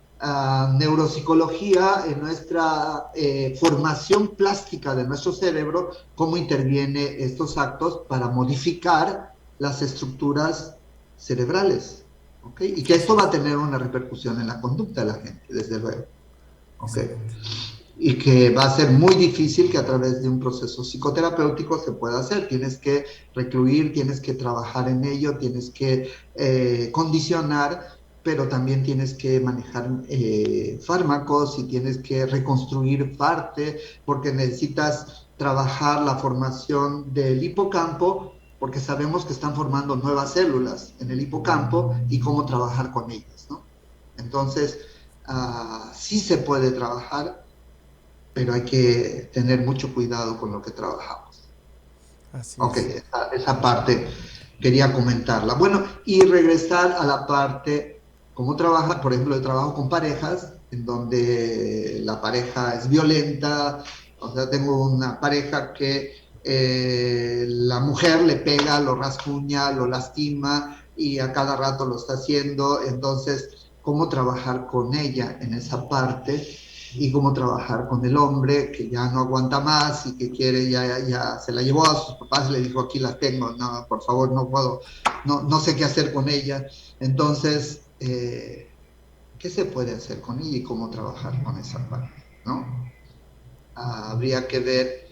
neuropsicología, en nuestra formación plástica de nuestro cerebro, cómo interviene estos actos para modificar las estructuras cerebrales. ¿Okay? Y que esto va a tener una repercusión en la conducta de la gente, desde luego. ¿Okay? Y que va a ser muy difícil que a través de un proceso psicoterapéutico se pueda hacer. Tienes que recluir, tienes que trabajar en ello, tienes que condicionar, pero también tienes que manejar fármacos y tienes que reconstruir parte, porque necesitas trabajar la formación del hipocampo, porque sabemos que están formando nuevas células en el hipocampo y cómo trabajar con ellas, ¿no? Entonces, sí se puede trabajar, pero hay que tener mucho cuidado con lo que trabajamos. Así Ok, es. esa parte quería comentarla. Bueno, y regresar a la parte, cómo trabaja, por ejemplo, el trabajo con parejas, en donde la pareja es violenta. O sea, tengo una pareja que la mujer le pega, lo rasguña, lo lastima y a cada rato lo está haciendo. Entonces, ¿cómo trabajar con ella en esa parte? Y cómo trabajar con el hombre que ya no aguanta más y que quiere, ya se la llevó a sus papás y le dijo, aquí las tengo, no, por favor, no puedo, no sé qué hacer con ella. Entonces, ¿qué se puede hacer con ella y cómo trabajar con esa parte? ¿No? Habría que ver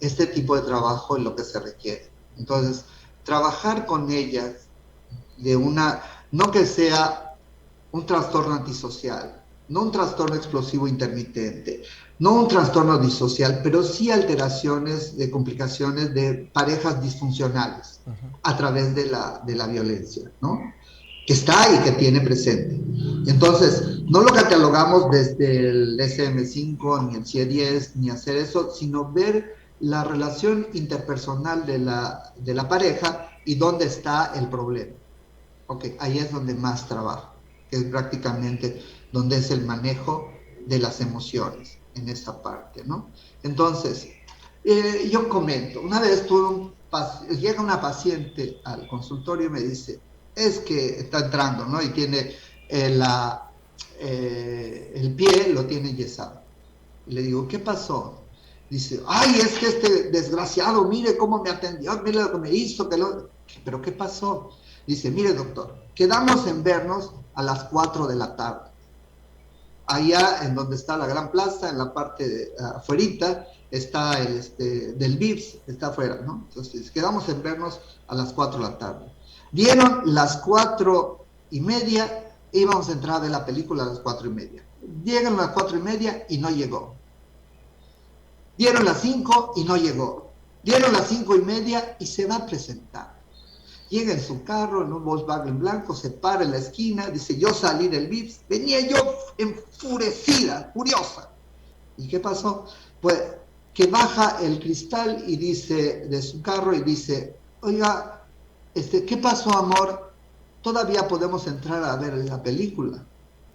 este tipo de trabajo en lo que se requiere. Entonces, trabajar con ellas no que sea un trastorno antisocial, no un trastorno explosivo intermitente, no un trastorno disocial, pero sí alteraciones de complicaciones de parejas disfuncionales a través de la violencia, ¿no? Que está y que tiene presente. Entonces, no lo catalogamos desde el DSM-5 ni el CIE-10 ni hacer eso, sino ver la relación interpersonal de la pareja y dónde está el problema. Ok, ahí es donde más trabajo, que es prácticamente donde es el manejo de las emociones, en esa parte, ¿no? Entonces, yo comento, una vez llega una paciente al consultorio y me dice, es que está entrando, ¿no? Y tiene el pie, lo tiene yesado. Y le digo, ¿qué pasó? Dice, ay, es que este desgraciado, mire cómo me atendió, mire lo que me hizo, ¿pero qué pasó? Dice, mire doctor, quedamos en vernos a las 4 de la tarde. Allá en donde está la gran plaza, en la parte afuerita, está del VIPS, está afuera, ¿no? Entonces, quedamos en vernos a las 4 de la tarde. Dieron las 4:30, íbamos a entrar a ver la película a las 4:30. Llegan las 4:30 y no llegó. Dieron las 5 y no llegó. Dieron las 5:30 y se va a presentar. Llega en su carro, en un Volkswagen blanco, se para en la esquina, dice, yo salí del VIPS, venía yo enfurecida, furiosa. ¿Y qué pasó? Pues que baja el cristal y dice, de su carro, y dice, oiga, ¿qué pasó, amor? Todavía podemos entrar a ver la película.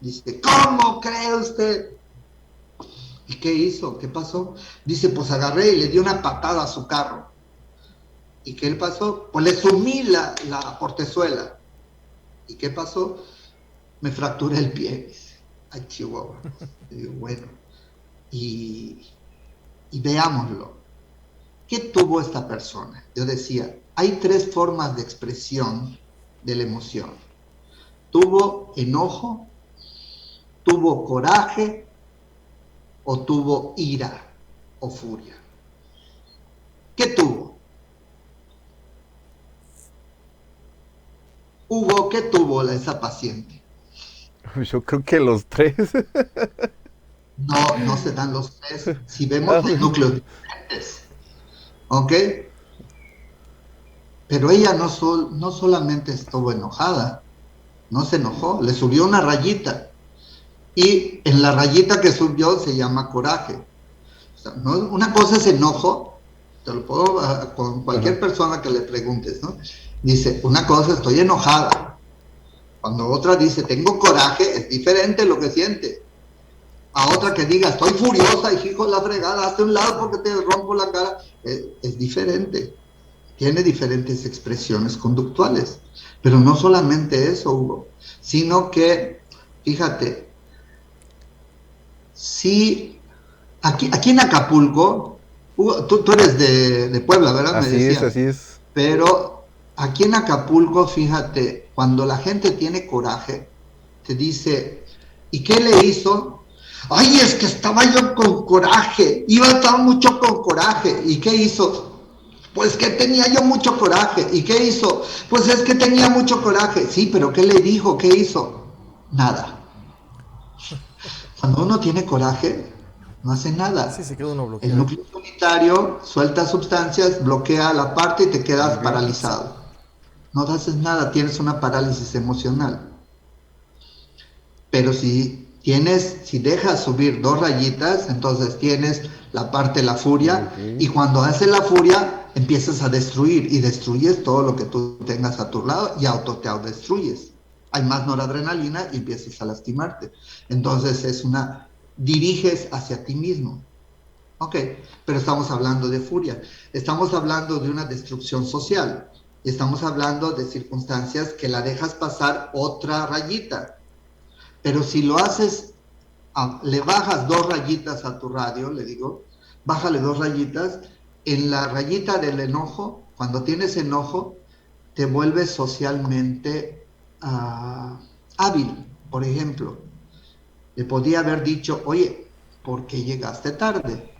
Dice, ¿cómo cree usted? ¿Y qué hizo? ¿Qué pasó? Dice, pues agarré y le di una patada a su carro. ¿Y qué le pasó? Pues le sumí la portezuela. ¿Y qué pasó? Me fracturé el pie. Dice, ay, Chihuahua. Y digo, bueno, y veámoslo. ¿Qué tuvo esta persona? Yo decía, hay 3 formas de expresión de la emoción. Tuvo enojo, tuvo coraje o tuvo ira o furia. ¿Qué tuvo? Hugo, ¿qué tuvo esa paciente? Yo creo que los 3. no se dan los tres. Si vemos Ah, los núcleos diferentes, ¿ok? Pero ella no solamente estuvo enojada, no se enojó, le subió una rayita. Y en la rayita que subió se llama coraje. O sea, ¿no? Una cosa es enojo, te lo puedo con cualquier ajá. persona que le preguntes, ¿no? Dice, una cosa estoy enojada. Cuando otra dice tengo coraje, es diferente lo que siente. A otra que diga estoy furiosa y hijo de la fregada, hazte un lado porque te rompo la cara, es diferente. Tiene diferentes expresiones conductuales. Pero no solamente eso, Hugo, sino que, fíjate, si aquí en Acapulco, Hugo, tú eres de Puebla, ¿verdad? Me Así es, decías. así es. Pero aquí en Acapulco, fíjate, cuando la gente tiene coraje, te dice, ¿y qué le hizo? Ay, es que estaba yo con coraje, estaba mucho con coraje. ¿Y qué hizo? Pues que tenía yo mucho coraje. ¿Y qué hizo? Pues es que tenía mucho coraje. Sí, pero ¿qué le dijo? ¿Qué hizo? Nada. Cuando uno tiene coraje, no hace Sí, nada. se queda uno El bloqueado. núcleo unitario suelta sustancias, bloquea la parte y te quedas Ok. paralizado. No haces nada, tienes una parálisis emocional. Pero si dejas subir dos rayitas, entonces tienes la parte de la furia, Ok. y cuando haces la furia empiezas a destruir y destruyes todo lo que tú tengas a tu lado y te autodestruyes. Hay más noradrenalina y empiezas a lastimarte. Entonces diriges hacia ti mismo. Ok, pero estamos hablando de furia, estamos hablando de una destrucción social, estamos hablando de circunstancias que la dejas pasar otra rayita. Pero si lo haces, le bajas dos rayitas a tu radio, le digo, bájale dos rayitas, en la rayita del enojo, cuando tienes enojo, te vuelves socialmente hábil. Por ejemplo, le podía haber dicho, oye, ¿por qué llegaste tarde?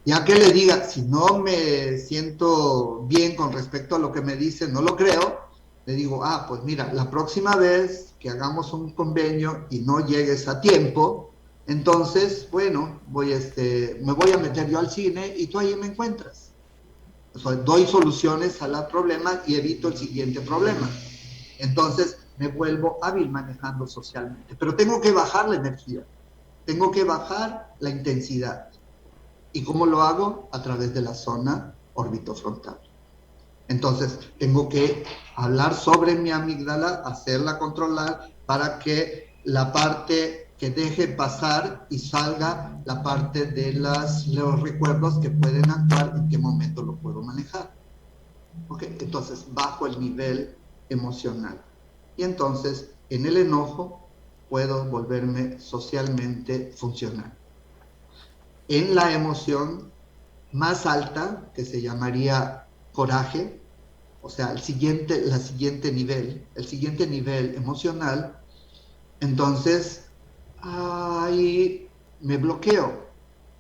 Ya que le diga, si no me siento bien con respecto a lo que me dice, no lo creo, le digo, pues mira, la próxima vez que hagamos un convenio y no llegues a tiempo, entonces, bueno, me voy a meter yo al cine y tú ahí me encuentras. O sea, doy soluciones a los problemas y evito el siguiente problema. Entonces, me vuelvo hábil manejando socialmente. Pero tengo que bajar la energía, tengo que bajar la intensidad. ¿Y cómo lo hago? A través de la zona orbitofrontal. Entonces, tengo que hablar sobre mi amígdala, hacerla controlar para que la parte que deje pasar y salga la parte de los recuerdos que pueden actuar, en qué momento lo puedo manejar. ¿Okay? Entonces, bajo el nivel emocional. Y entonces, en el enojo, puedo volverme socialmente funcional. En la emoción más alta, que se llamaría coraje, o sea, el siguiente nivel emocional, entonces ahí me bloqueo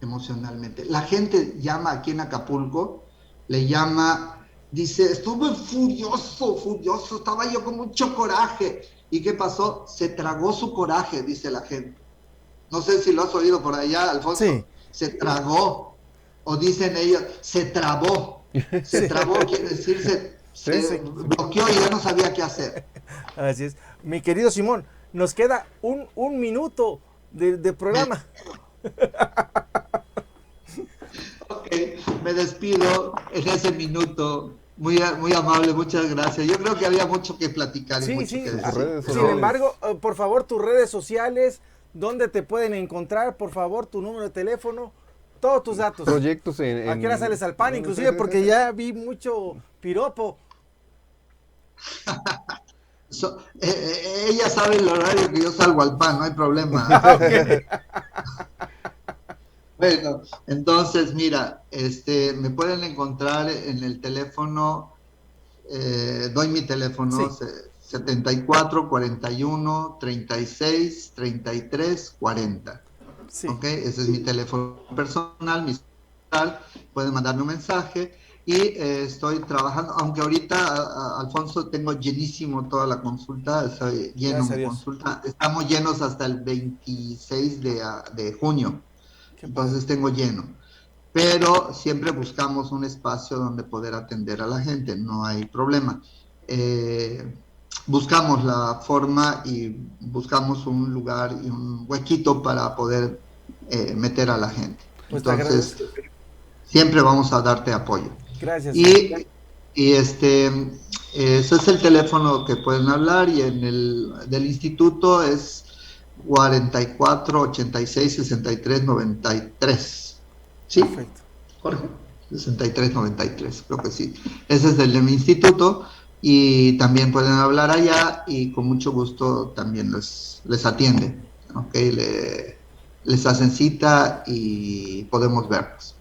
emocionalmente. La gente llama aquí en Acapulco, dice, estuve furioso, estaba yo con mucho coraje. ¿Y qué pasó? Se tragó su coraje, dice la gente. No sé si lo has oído por allá, Sí, Alfonso. Se tragó, o dicen ellos, se trabó. Se sí, trabó quiere decir Sí. sí, se bloqueó y ya no sabía qué hacer. así es. Mi querido Simón, nos queda un minuto de Me, programa. ok, me despido en ese minuto. Muy amable, muchas gracias. Yo creo que había mucho que platicar y Sí, mucho sí. que Sus decir, redes Sin pero sociales. embargo, por favor, tus redes sociales, ¿dónde te pueden encontrar? Por favor, tu número de teléfono, todos tus datos. Proyectos ¿A qué hora sales al pan? Sí, Inclusive sí, sí, porque sí. ya vi mucho piropo. ella sabe el horario que yo salgo al pan, no hay problema. Ah, ok. Bueno, entonces mira, me pueden encontrar en el teléfono, doy mi teléfono, Sí, 74 41 36 33 40. sí. ¿Ok? Ese es mi teléfono personal, mi personal, pueden mandarme un mensaje Y estoy trabajando, aunque ahorita, Alfonso, tengo llenísimo toda la consulta, estoy lleno Gracias a mi Dios. consulta. Estamos llenos hasta el 26 de junio, Qué entonces padre. tengo lleno. Pero siempre buscamos un espacio donde poder atender a la gente, no hay problema. Eh, Buscamos la forma y buscamos un lugar y un huequito para poder meter a la gente. Pues te Entonces, agradezco. siempre vamos a darte apoyo. Gracias, Simón. Y ese es el teléfono que pueden hablar y en el del instituto es 44 86 63 93. ¿Sí? Perfecto. Jorge. 63 93, creo que sí. Ese es el de mi instituto y también pueden hablar allá y con mucho gusto también les atiende. ¿Ok? Les hacen cita y podemos verlos.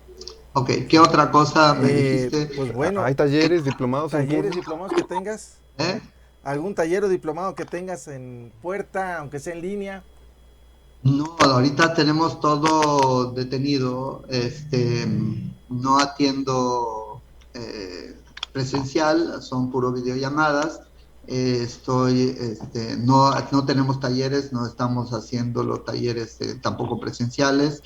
Ok, ¿qué otra cosa me dijiste? Pues bueno, Hay talleres, diplomados en talleres, curso. diplomados que tengas. ¿Eh? ¿Algún taller o diplomado que tengas en puerta, aunque sea en línea? No, ahorita tenemos todo detenido. No atiendo presencial, son puro videollamadas. No tenemos talleres, no estamos haciendo los talleres tampoco presenciales.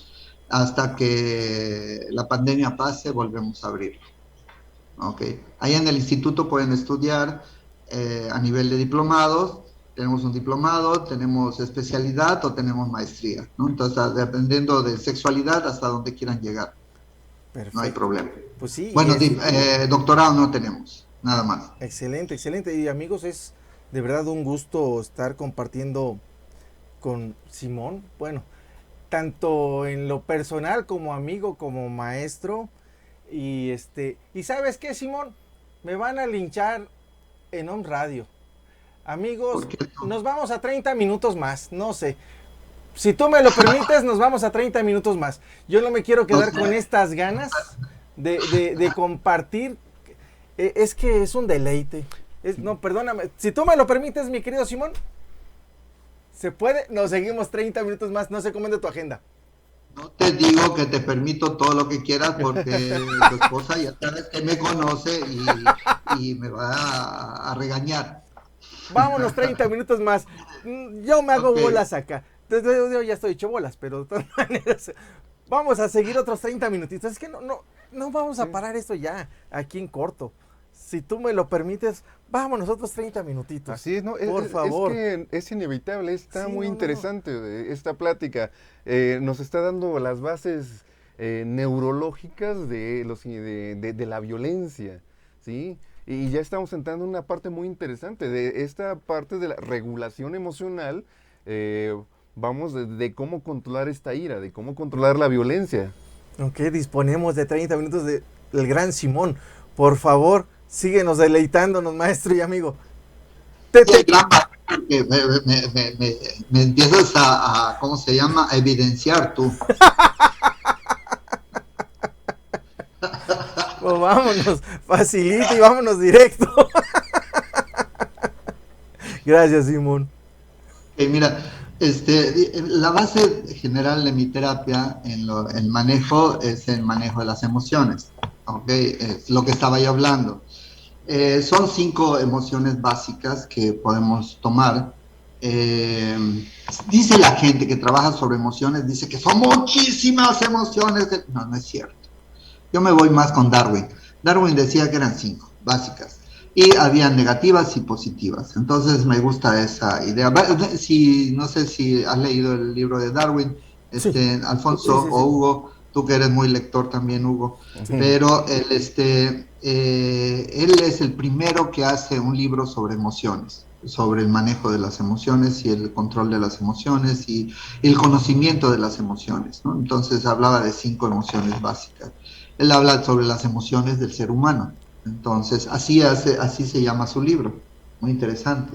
Hasta que la pandemia pase, volvemos a abrir. Ok. Ahí en el instituto pueden estudiar a nivel de diplomados. Tenemos un diplomado, tenemos especialidad o tenemos maestría, ¿no? Entonces, dependiendo de sexualidad, hasta donde quieran llegar, Perfecto. no hay problema. Pues sí, Bueno, doctorado no tenemos, nada más. excelente, excelente. Y amigos, es de verdad un gusto estar compartiendo con Simón. Bueno, tanto en lo personal como amigo, como maestro. Y ¿sabes qué, Simón? Me van a linchar en Om Radio. Amigos, ¿Por qué no? nos vamos a 30 minutos más, no sé. Si tú me lo permites, nos vamos a 30 minutos más. Yo no me quiero quedar con estas ganas de compartir. Es que es un deleite. No, perdóname. Si tú me lo permites, mi querido Simón, ¿se puede? Nos seguimos 30 minutos más. No sé cómo anda tu agenda. No te digo que te permito todo lo que quieras porque tu esposa ya sabes que me conoce y me va a regañar. Vámonos 30 minutos más. Yo me hago Ok. bolas acá. Yo ya estoy hecho bolas, pero de todas maneras, vamos a seguir otros 30 minutitos. Es que no vamos a parar esto ya, aquí en corto. Si tú me lo permites, vámonos otros 30 minutitos. Así es, ¿no? Por favor. Es que es inevitable, está Sí, muy no. interesante esta plática. Nos está dando las bases neurológicas de la violencia, ¿sí? Y ya estamos entrando en una parte muy interesante de esta parte de la regulación emocional. Vamos de cómo controlar esta ira, de cómo controlar la violencia. Ok, disponemos de 30 minutos del gran Simón. Por favor, síguenos deleitándonos, maestro y amigo. Me empiezas ¿cómo se llama? A evidenciar tú. Pues vámonos, facilita y vámonos directo. Gracias, Simón. Mira, la base general de mi terapia el manejo es el manejo de las emociones. ¿Ok? Es lo que estaba yo hablando. Son 5 emociones básicas que podemos tomar. Dice la gente que trabaja sobre emociones, dice que son muchísimas emociones. No, no es cierto. Yo me voy más con Darwin. Darwin decía que eran 5 básicas. Y había negativas y positivas. Entonces me gusta esa idea. No sé si has leído el libro de Darwin, Sí. Alfonso Sí. o Hugo, tú que eres muy lector también, Hugo. Sí. Pero él es el primero que hace un libro sobre emociones, sobre el manejo de las emociones y el control de las emociones y el conocimiento de las emociones, ¿no? Entonces hablaba de 5 emociones básicas. Él habla sobre las emociones del ser humano. Entonces, así se llama su libro. Muy interesante.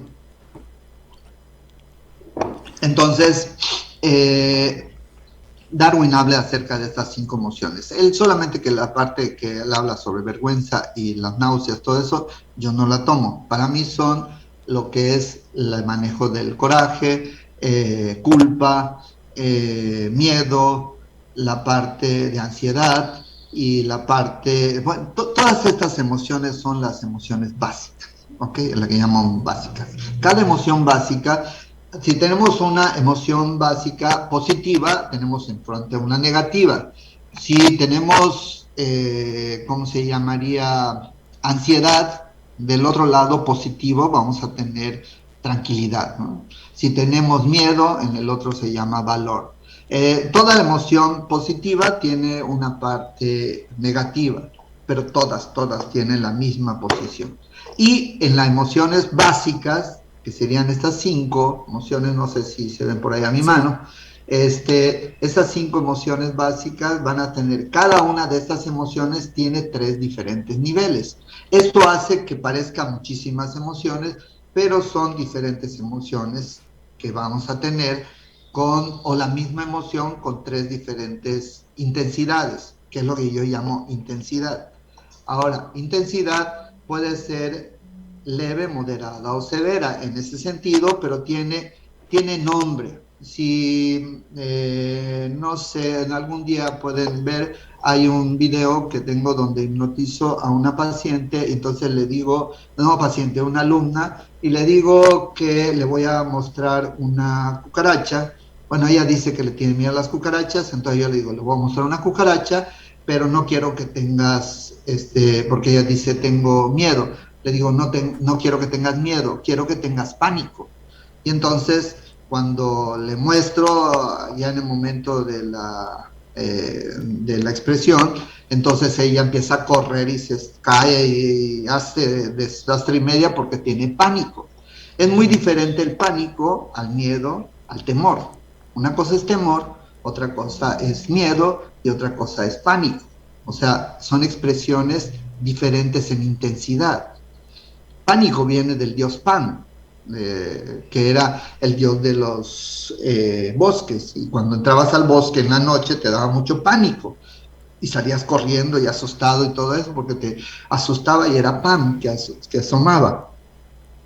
Entonces, Darwin habla acerca de estas 5 emociones. Él solamente que la parte que él habla sobre vergüenza y las náuseas, todo eso, yo no la tomo. Para mí son lo que es el manejo del coraje, culpa, miedo, la parte de ansiedad y la parte, bueno, todas estas emociones son las emociones básicas, ¿ok? La que llamamos básicas. Cada emoción básica, si tenemos una emoción básica positiva, tenemos enfrente una negativa. Si tenemos, ¿cómo se llamaría? Ansiedad, del otro lado positivo vamos a tener tranquilidad, ¿no? Si tenemos miedo, en el otro se llama valor. Toda emoción positiva tiene una parte negativa, pero todas tienen la misma posición. Y en las emociones básicas, que serían estas 5 emociones, no sé si se ven por ahí a mi mano, esas 5 emociones básicas van a tener, cada una de estas emociones tiene 3 diferentes niveles. Esto hace que parezcan muchísimas emociones, pero son diferentes emociones que vamos a tener o la misma emoción con 3 diferentes intensidades, que es lo que yo llamo intensidad. Ahora, intensidad puede ser leve, moderada o severa en ese sentido, pero tiene nombre. Si, no sé, en algún día pueden ver, hay un video que tengo donde hipnotizo a una paciente, entonces le digo, no paciente, una alumna, y le digo que le voy a mostrar una cucaracha. Bueno, ella dice que le tiene miedo a las cucarachas, entonces yo le digo, le voy a mostrar una cucaracha, pero no quiero que tengas, porque ella dice, tengo miedo. Le digo, no quiero que tengas miedo, quiero que tengas pánico. Y entonces, cuando le muestro, ya en el momento de la expresión, entonces ella empieza a correr y se cae y hace desastre y media porque tiene pánico. Es muy diferente el pánico al miedo, al temor. Una cosa es temor, otra cosa es miedo y otra cosa es pánico. O sea, son expresiones diferentes en intensidad. Pánico viene del dios Pan, que era el dios de los bosques, y cuando entrabas al bosque en la noche te daba mucho pánico y salías corriendo y asustado y todo eso porque te asustaba y era Pan que asomaba.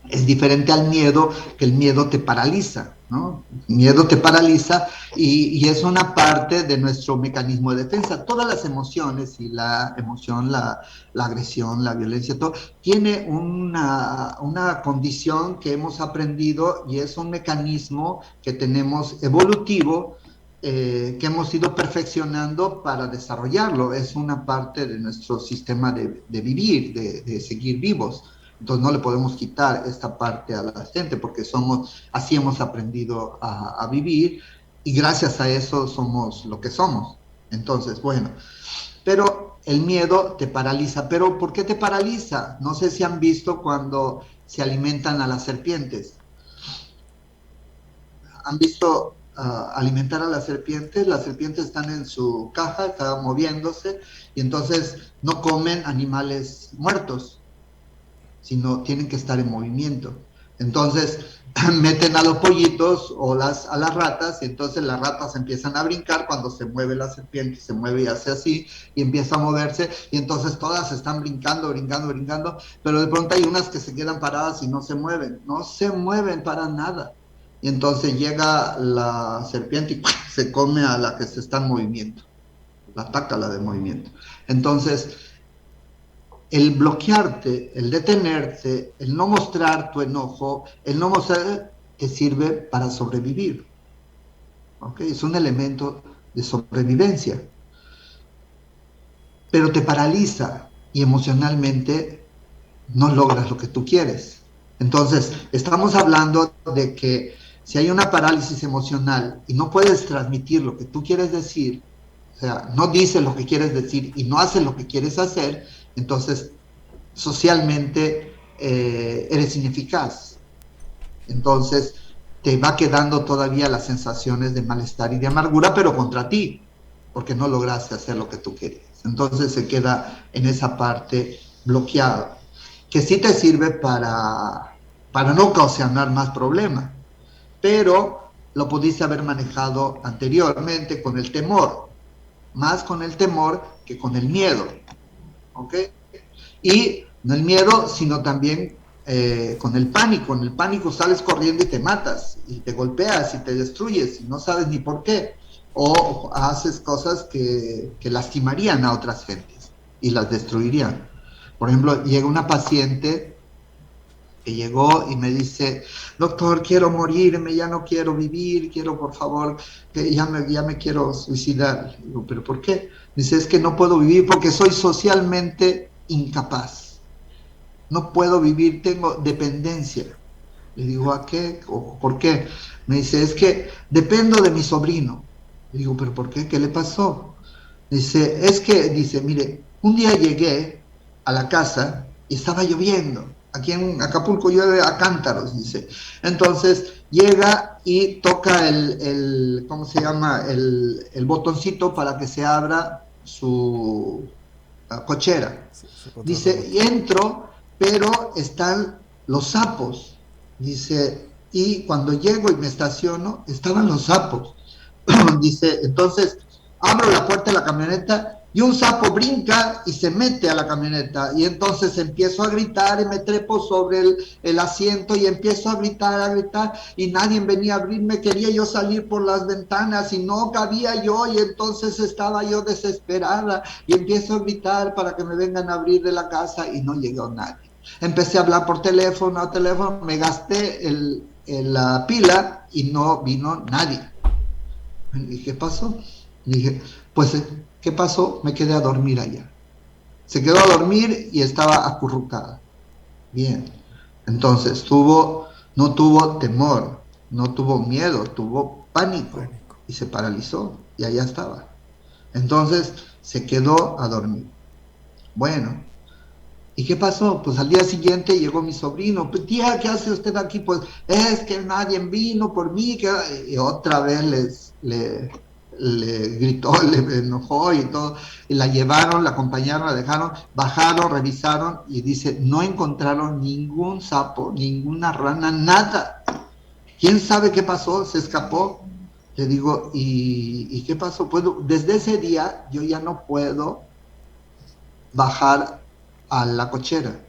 Es diferente al miedo, que el miedo te paraliza, ¿no? El miedo te paraliza y es una parte de nuestro mecanismo de defensa. Todas las emociones, y la emoción, la agresión, la violencia, todo, tiene una condición que hemos aprendido y es un mecanismo que tenemos evolutivo, que hemos ido perfeccionando para desarrollarlo. Es una parte de nuestro sistema de vivir, de seguir vivos. Entonces no le podemos quitar esta parte a la gente porque así hemos aprendido a vivir y gracias a eso somos lo que somos. Entonces, bueno, pero el miedo te paraliza. ¿Pero por qué te paraliza? No sé si han visto cuando se alimentan a las serpientes. ¿Han visto alimentar a las serpientes? Las serpientes están en su caja, están moviéndose y entonces no comen animales muertos, sino tienen que estar en movimiento. Entonces meten a los pollitos o a las ratas y entonces las ratas empiezan a brincar cuando se mueve la serpiente, se mueve y hace así y empieza a moverse y entonces todas están brincando, pero de pronto hay unas que se quedan paradas y no se mueven para nada. Y entonces llega la serpiente y se come a la que se está en movimiento, la ataca la de movimiento. Entonces, el bloquearte, el detenerte, el no mostrar tu enojo, el no mostrar, te sirve para sobrevivir. ¿Ok? Es un elemento de sobrevivencia. Pero te paraliza y emocionalmente no logras lo que tú quieres. Entonces, estamos hablando de que si hay una parálisis emocional y no puedes transmitir lo que tú quieres decir, o sea, no dices lo que quieres decir y no haces lo que quieres hacer, entonces socialmente eres ineficaz. Entonces te va quedando todavía las sensaciones de malestar y de amargura, pero contra ti, porque no lograste hacer lo que tú querías. Entonces se queda en esa parte bloqueada, que sí te sirve para no ocasionar más problemas, pero lo pudiste haber manejado anteriormente con el temor, más con el temor que con el miedo, ¿ok? Y no el miedo, sino también con el pánico. En el pánico sales corriendo y te matas, y te golpeas y te destruyes, y no sabes ni por qué, o haces cosas que lastimarían a otras gentes y las destruirían. Por ejemplo, llega una paciente que llegó y me dice, doctor, quiero morirme, ya no quiero vivir, quiero por favor, que ya me quiero suicidar. Digo, ¿pero por qué? Dice, es que no puedo vivir porque soy socialmente incapaz. No puedo vivir, tengo dependencia. Le digo, ¿a qué? ¿O por qué? Me dice, es que dependo de mi sobrino. Le digo, ¿pero por qué? ¿Qué le pasó? Dice, es que, dice, mire, un día llegué a la casa y estaba lloviendo. Aquí en Acapulco llueve a cántaros, dice. Entonces llega y toca ¿cómo se llama? El botoncito para que se abra su cochera. Sí, Dice, y entro, pero están los sapos. Dice, y cuando llego y me estaciono, estaban los sapos. Dice, entonces abro la puerta de la camioneta y un sapo brinca y se mete a la camioneta, y entonces empiezo a gritar y me trepo sobre el asiento y empiezo a gritar, y nadie venía a abrirme, quería yo salir por las ventanas y no cabía yo, y entonces estaba yo desesperada y empiezo a gritar para que me vengan a abrir de la casa y no llegó nadie. Empecé a hablar por teléfono, me gasté la pila y no vino nadie. ¿Y qué pasó? Y dije, pues, ¿qué pasó? Me quedé a dormir allá. Se quedó a dormir y estaba acurrucada. Bien. Entonces, no tuvo temor, no tuvo miedo, tuvo pánico. Y se paralizó y allá estaba. Entonces, se quedó a dormir. Bueno, ¿y qué pasó? Pues al día siguiente llegó mi sobrino. Pues, tía, ¿qué hace usted aquí? Pues es que nadie vino por mí. Y otra vez le gritó, le enojó y todo. Y la llevaron, la acompañaron, la dejaron, bajaron, revisaron y dice, no encontraron ningún sapo, ninguna rana, nada. ¿Quién sabe qué pasó? Se escapó. Le digo, ¿y qué pasó? Pues desde ese día yo ya no puedo bajar a la cochera.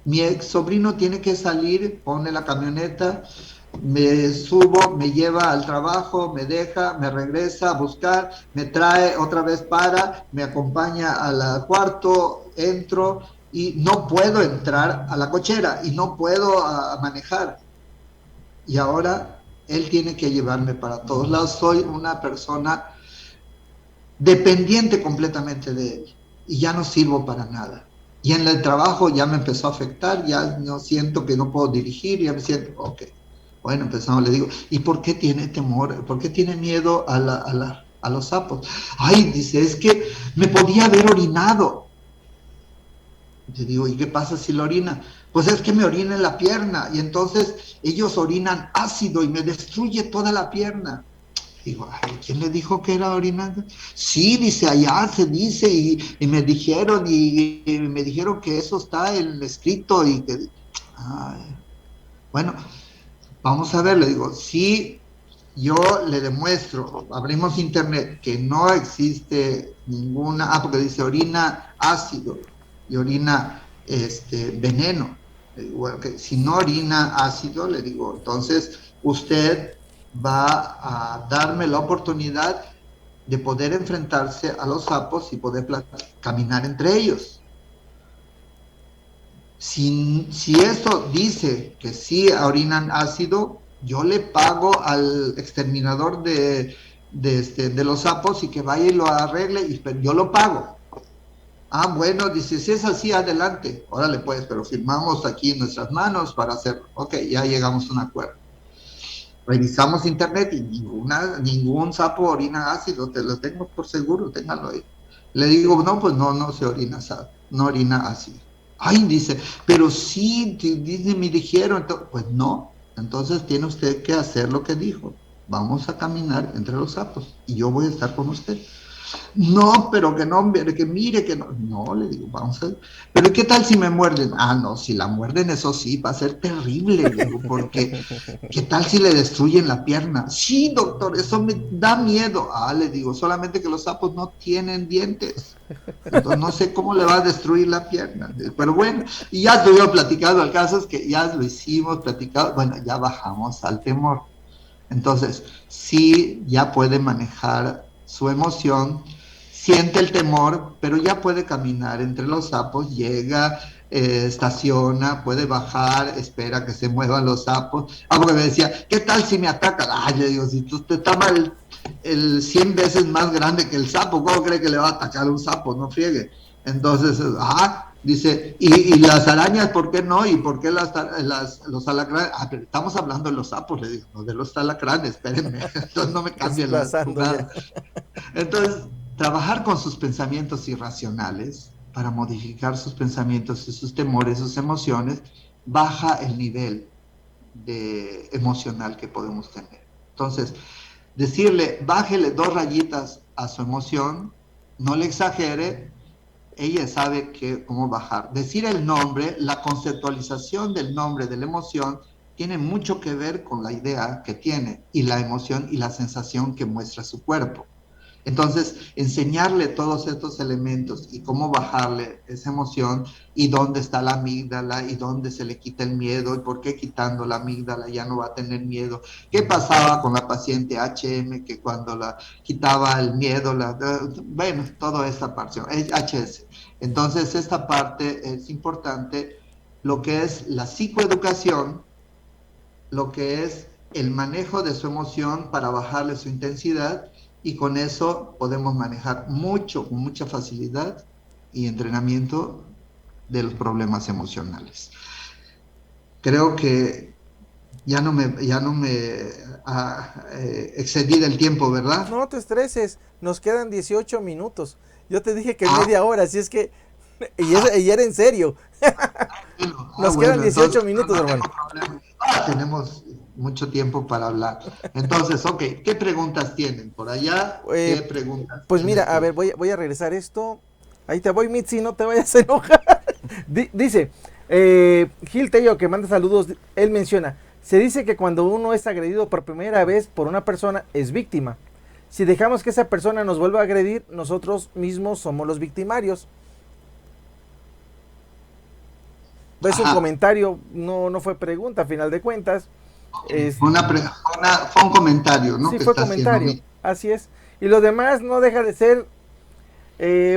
Mi ex sobrino tiene que salir, pone la camioneta, me subo, me lleva al trabajo, me deja, me regresa a buscar, me trae otra vez me acompaña al cuarto, entro y no puedo entrar a la cochera y no puedo manejar. Y ahora él tiene que llevarme para todos lados. Soy una persona dependiente completamente de él y ya no sirvo para nada. Y en el trabajo ya me empezó a afectar, ya no siento que no puedo dirigir, ya me siento, ok. Bueno, empezamos, le digo, ¿y por qué tiene temor? ¿Por qué tiene miedo a los sapos? Ay, dice, es que me podía haber orinado. Le digo, ¿y qué pasa si lo orina? Pues es que me orina en la pierna, y entonces ellos orinan ácido y me destruye toda la pierna. Digo, ay, ¿quién le dijo que era orinando? Sí, dice, allá se dice, y me dijeron, y me dijeron que eso está en el escrito, y que, ay. Bueno, vamos a ver, le digo, si yo le demuestro, abrimos internet, que no existe ninguna, porque dice orina ácido y orina veneno. Le digo, bueno, que si no orina ácido, le digo, entonces usted va a darme la oportunidad de poder enfrentarse a los sapos y poder caminar entre ellos. Si eso dice que sí orinan ácido, yo le pago al exterminador de los sapos y que vaya y lo arregle, y yo lo pago. Ah, bueno, dice, si es así, adelante. Órale pues, pero firmamos aquí en nuestras manos para hacerlo. Ok, ya llegamos a un acuerdo. Revisamos internet y ningún sapo orina ácido, te lo tengo por seguro, téngalo ahí. Le digo, no, pues no se orina ácido. Ay, dice, pero sí, me dijeron, pues no, entonces tiene usted que hacer lo que dijo. Vamos a caminar entre los sapos y yo voy a estar con usted. No, pero que no, que mire, que no. No, le digo, vamos a ver. Pero ¿qué tal si me muerden? Ah, no, si la muerden, eso sí, va a ser terrible, digo, porque ¿qué tal si le destruyen la pierna? Sí, doctor, eso me da miedo. Ah, le digo, solamente que los sapos no tienen dientes. Entonces no sé cómo le va a destruir la pierna. Pero bueno, y ya estuvimos platicando, el caso es que ya lo hicimos, platicado, bueno, ya bajamos al temor. Entonces, sí, ya puede manejar su emoción, siente el temor, pero ya puede caminar entre los sapos, llega, estaciona, puede bajar, espera que se muevan los sapos. Porque me decía, ¿qué tal si me atacan? Ay, le digo, si tú te está mal el 100 veces más grande que el sapo, ¿cómo cree que le va a atacar un sapo? No friegue. Entonces, dice, ¿y las arañas por qué no? ¿Y por qué los alacranes? Pero estamos hablando de los sapos, le digo, no de los alacranes, espérenme, entonces no me cambien la jugada. Entonces, trabajar con sus pensamientos irracionales para modificar sus pensamientos y sus temores, sus emociones, baja el nivel emocional que podemos tener. Entonces, decirle, bájele 2 rayitas a su emoción, no le exagere, ella sabe cómo bajar. Decir el nombre, la conceptualización del nombre de la emoción, tiene mucho que ver con la idea que tiene y la emoción y la sensación que muestra su cuerpo. Entonces, enseñarle todos estos elementos y cómo bajarle esa emoción y dónde está la amígdala y dónde se le quita el miedo y por qué quitando la amígdala ya no va a tener miedo. ¿Qué pasaba con la paciente HM que cuando la quitaba el miedo, bueno, toda esta parte, HS. Entonces, esta parte es importante, lo que es la psicoeducación, lo que es el manejo de su emoción para bajarle su intensidad, y con eso podemos manejar con mucha facilidad y entrenamiento de los problemas emocionales. Creo que ya no me excedí del tiempo, ¿verdad? No te estreses, nos quedan 18 minutos. Yo te dije que media hora, así es que... Y era en serio. Nos quedan 18 minutos, hermano. Tenemos mucho tiempo para hablar. Entonces, ok, ¿qué preguntas tienen por allá? ¿Qué preguntas? Pues mira, a ver, voy a regresar esto. Ahí te voy, Mitzi, no te vayas a enojar. Dice, Gil Tello, que manda saludos, él menciona, se dice que cuando uno es agredido por primera vez por una persona, es víctima. Si dejamos que esa persona nos vuelva a agredir, nosotros mismos somos los victimarios. Es un comentario, no fue pregunta, a final de cuentas. Fue un comentario, ¿no? Sí, fue comentario, así es. Y lo demás no deja de ser,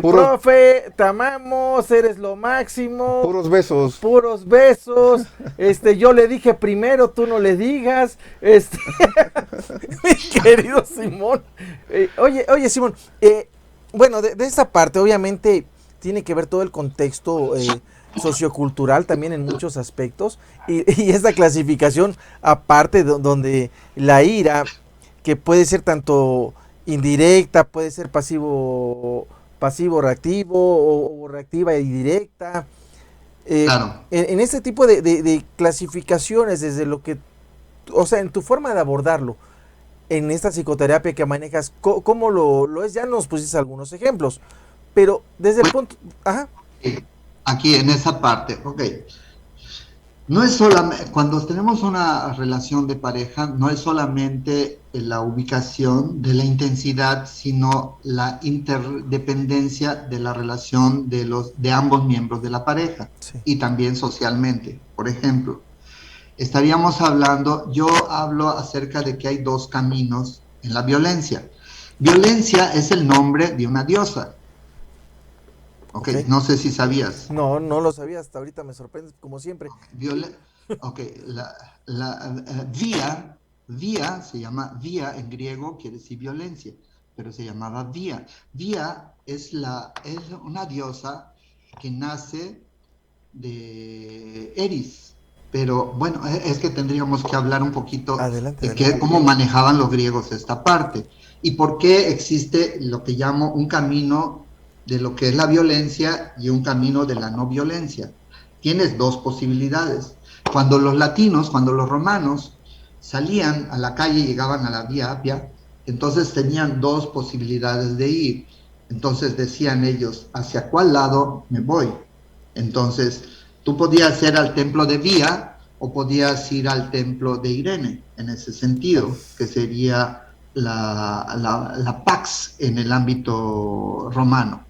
profe, te amamos, eres lo máximo. Puros besos. Puros besos. Yo le dije primero, tú no le digas. Mi querido Simón. Oye, Simón, bueno, de esta parte, obviamente, tiene que ver todo el contexto sociocultural también en muchos aspectos, y esta clasificación aparte donde la ira, que puede ser tanto indirecta, puede ser pasivo reactivo o reactiva y directa, claro. en este tipo de clasificaciones, desde lo que, o sea, en tu forma de abordarlo en esta psicoterapia que manejas, ¿cómo lo es? Ya nos pusiste algunos ejemplos, pero desde el punto... Aquí en esa parte, ok. No es solamente, cuando tenemos una relación de pareja, no es solamente la ubicación de la intensidad, sino la interdependencia de la relación de ambos miembros de la pareja, sí. Y también socialmente. Por ejemplo, estaríamos hablando, yo hablo acerca de que hay 2 caminos en la violencia. Violencia es el nombre de una diosa. Okay. No sé si sabías. No lo sabía, hasta ahorita me sorprende, como siempre. Vía se llama vía en griego, quiere decir violencia, pero se llamaba vía. Vía es una diosa que nace de Eris, pero bueno, es que tendríamos que hablar un poquito de cómo manejaban los griegos esta parte y por qué existe lo que llamo un camino de lo que es la violencia y un camino de la no violencia. Tienes 2 posibilidades. Cuando los romanos salían a la calle, llegaban a la Vía Appia, entonces tenían 2 posibilidades de ir. Entonces decían ellos, ¿hacia cuál lado me voy? Entonces, tú podías ir al templo de Vía o podías ir al templo de Irene, en ese sentido, que sería la Pax en el ámbito romano.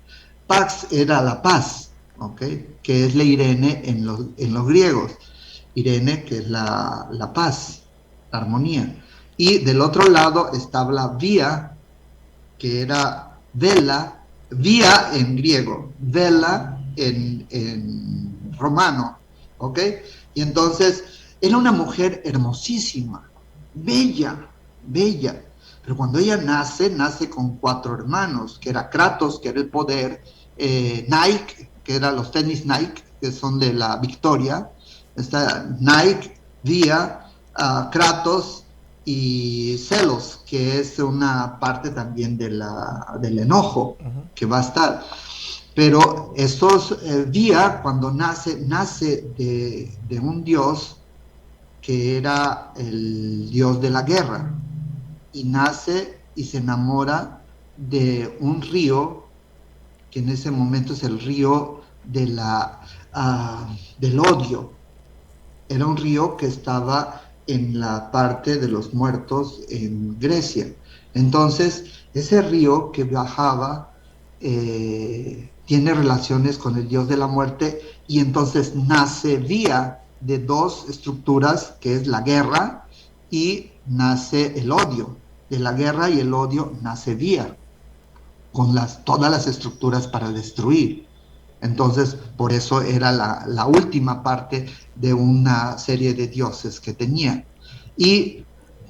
Pax era la paz, ¿okay? Que es la Irene en los griegos. Irene, que es la paz, la armonía. Y del otro lado estaba la Vía, que era vela, vía en griego, vela en romano, ¿ok? Y entonces era una mujer hermosísima, bella, bella. Pero cuando ella nace con 4 hermanos, que era Kratos, que era el poder, Nike, que eran los tenis Nike, que son de la Victoria, está Nike, Vía, Kratos y Celos, que es una parte también del enojo que va a estar. Pero estos, Vía, cuando nace de un dios que era el dios de la guerra, y nace y se enamora de un río, que en ese momento es el río del odio. Era un río que estaba en la parte de los muertos en Grecia. Entonces, ese río que bajaba tiene relaciones con el dios de la muerte, y entonces nace Vía de 2 estructuras, que es la guerra, y nace el odio. De la guerra y el odio nace Vía, con todas las estructuras para destruir. Entonces, por eso era la última parte de una serie de dioses que tenía.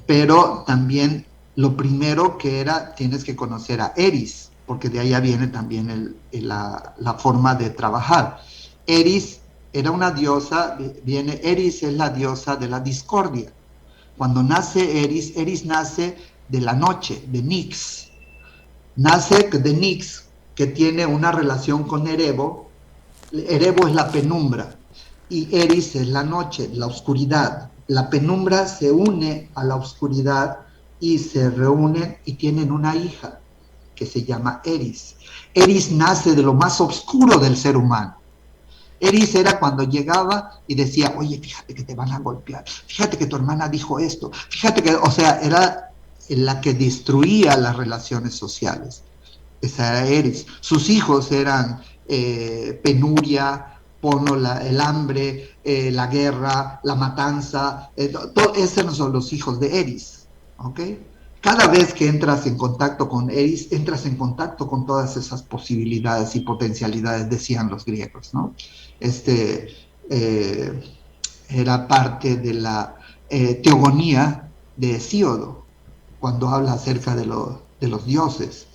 Pero también lo primero que era, tienes que conocer a Eris, porque de allá viene también la forma de trabajar. Eris era una diosa, Eris es la diosa de la discordia. Cuando nace Eris nace de la noche, de Nix. Nace de Nix, que tiene una relación con Erebo. Erebo es la penumbra y Eris es la noche, la oscuridad. La penumbra se une a la oscuridad y se reúnen y tienen una hija que se llama Eris. Eris nace de lo más oscuro del ser humano. Eris era cuando llegaba y decía, oye, fíjate que te van a golpear, fíjate que tu hermana dijo esto, fíjate que, o sea, era la que destruía las relaciones sociales. Esa era Eris. Sus hijos eran penuria, el hambre, la guerra, la matanza. Esos son los hijos de Eris. ¿Ok? Cada vez que entras en contacto con Eris, entras en contacto con todas esas posibilidades y potencialidades, decían los griegos, ¿no? Era parte de la teogonía de Hesíodo, cuando habla acerca de los dioses,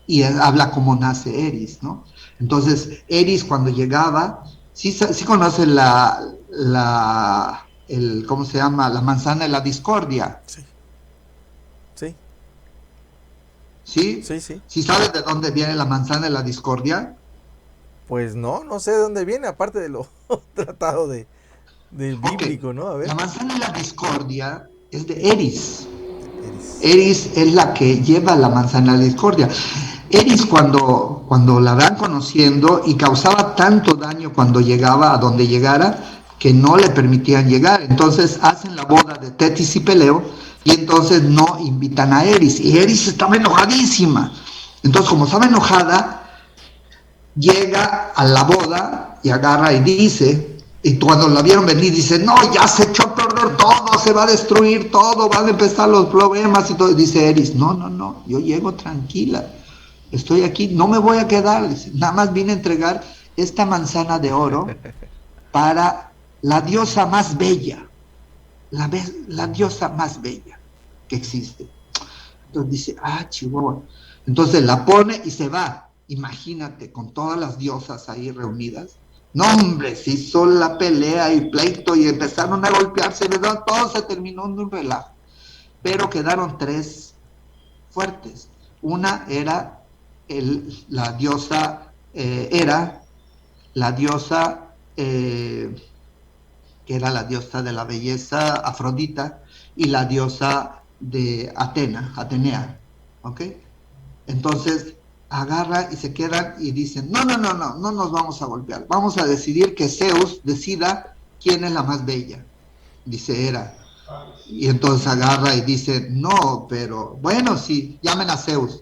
y habla cómo nace Eris, ¿no? Entonces, Eris cuando llegaba, sí conoce ¿cómo se llama? La manzana de la discordia. Sí. Sí. ¿Sí? Sí, sí. ¿Sí sabes de dónde viene la manzana de la discordia? Pues no sé de dónde viene, aparte de lo tratado del bíblico, ¿no? A ver. La manzana de la discordia es de Eris. Eris. Eris es la que lleva la manzana de la discordia. Eris cuando la van conociendo, y causaba tanto daño cuando llegaba a donde llegara, que no le permitían llegar. Entonces hacen la boda de Tetis y Peleo, y entonces no invitan a Eris. Y Eris estaba enojadísima. Entonces, como estaba enojada, llega a la boda y agarra y dice, y cuando la vieron venir, dice, no, ya se echó a perder todo, se va a destruir todo, van a empezar los problemas y todo. Dice Eris, no, yo llego tranquila, estoy aquí, no me voy a quedar, dice, nada más vine a entregar esta manzana de oro para la diosa más bella, la diosa más bella que existe. Entonces dice, chihuahua. Entonces la pone y se va. Imagínate, con todas las diosas ahí reunidas. No, hombre, se hizo la pelea y pleito y empezaron a golpearse, ¿verdad? Todo se terminó en un relajo. Pero quedaron 3 fuertes. Una era la diosa Hera, la diosa que era la diosa de la belleza, Afrodita, y la diosa de Atenea, ¿ok? Entonces agarra y se quedan y dicen, no nos vamos a golpear, vamos a decidir que Zeus decida quién es la más bella, dice Hera. Y entonces agarra y dice, no, pero bueno, sí, llamen a Zeus.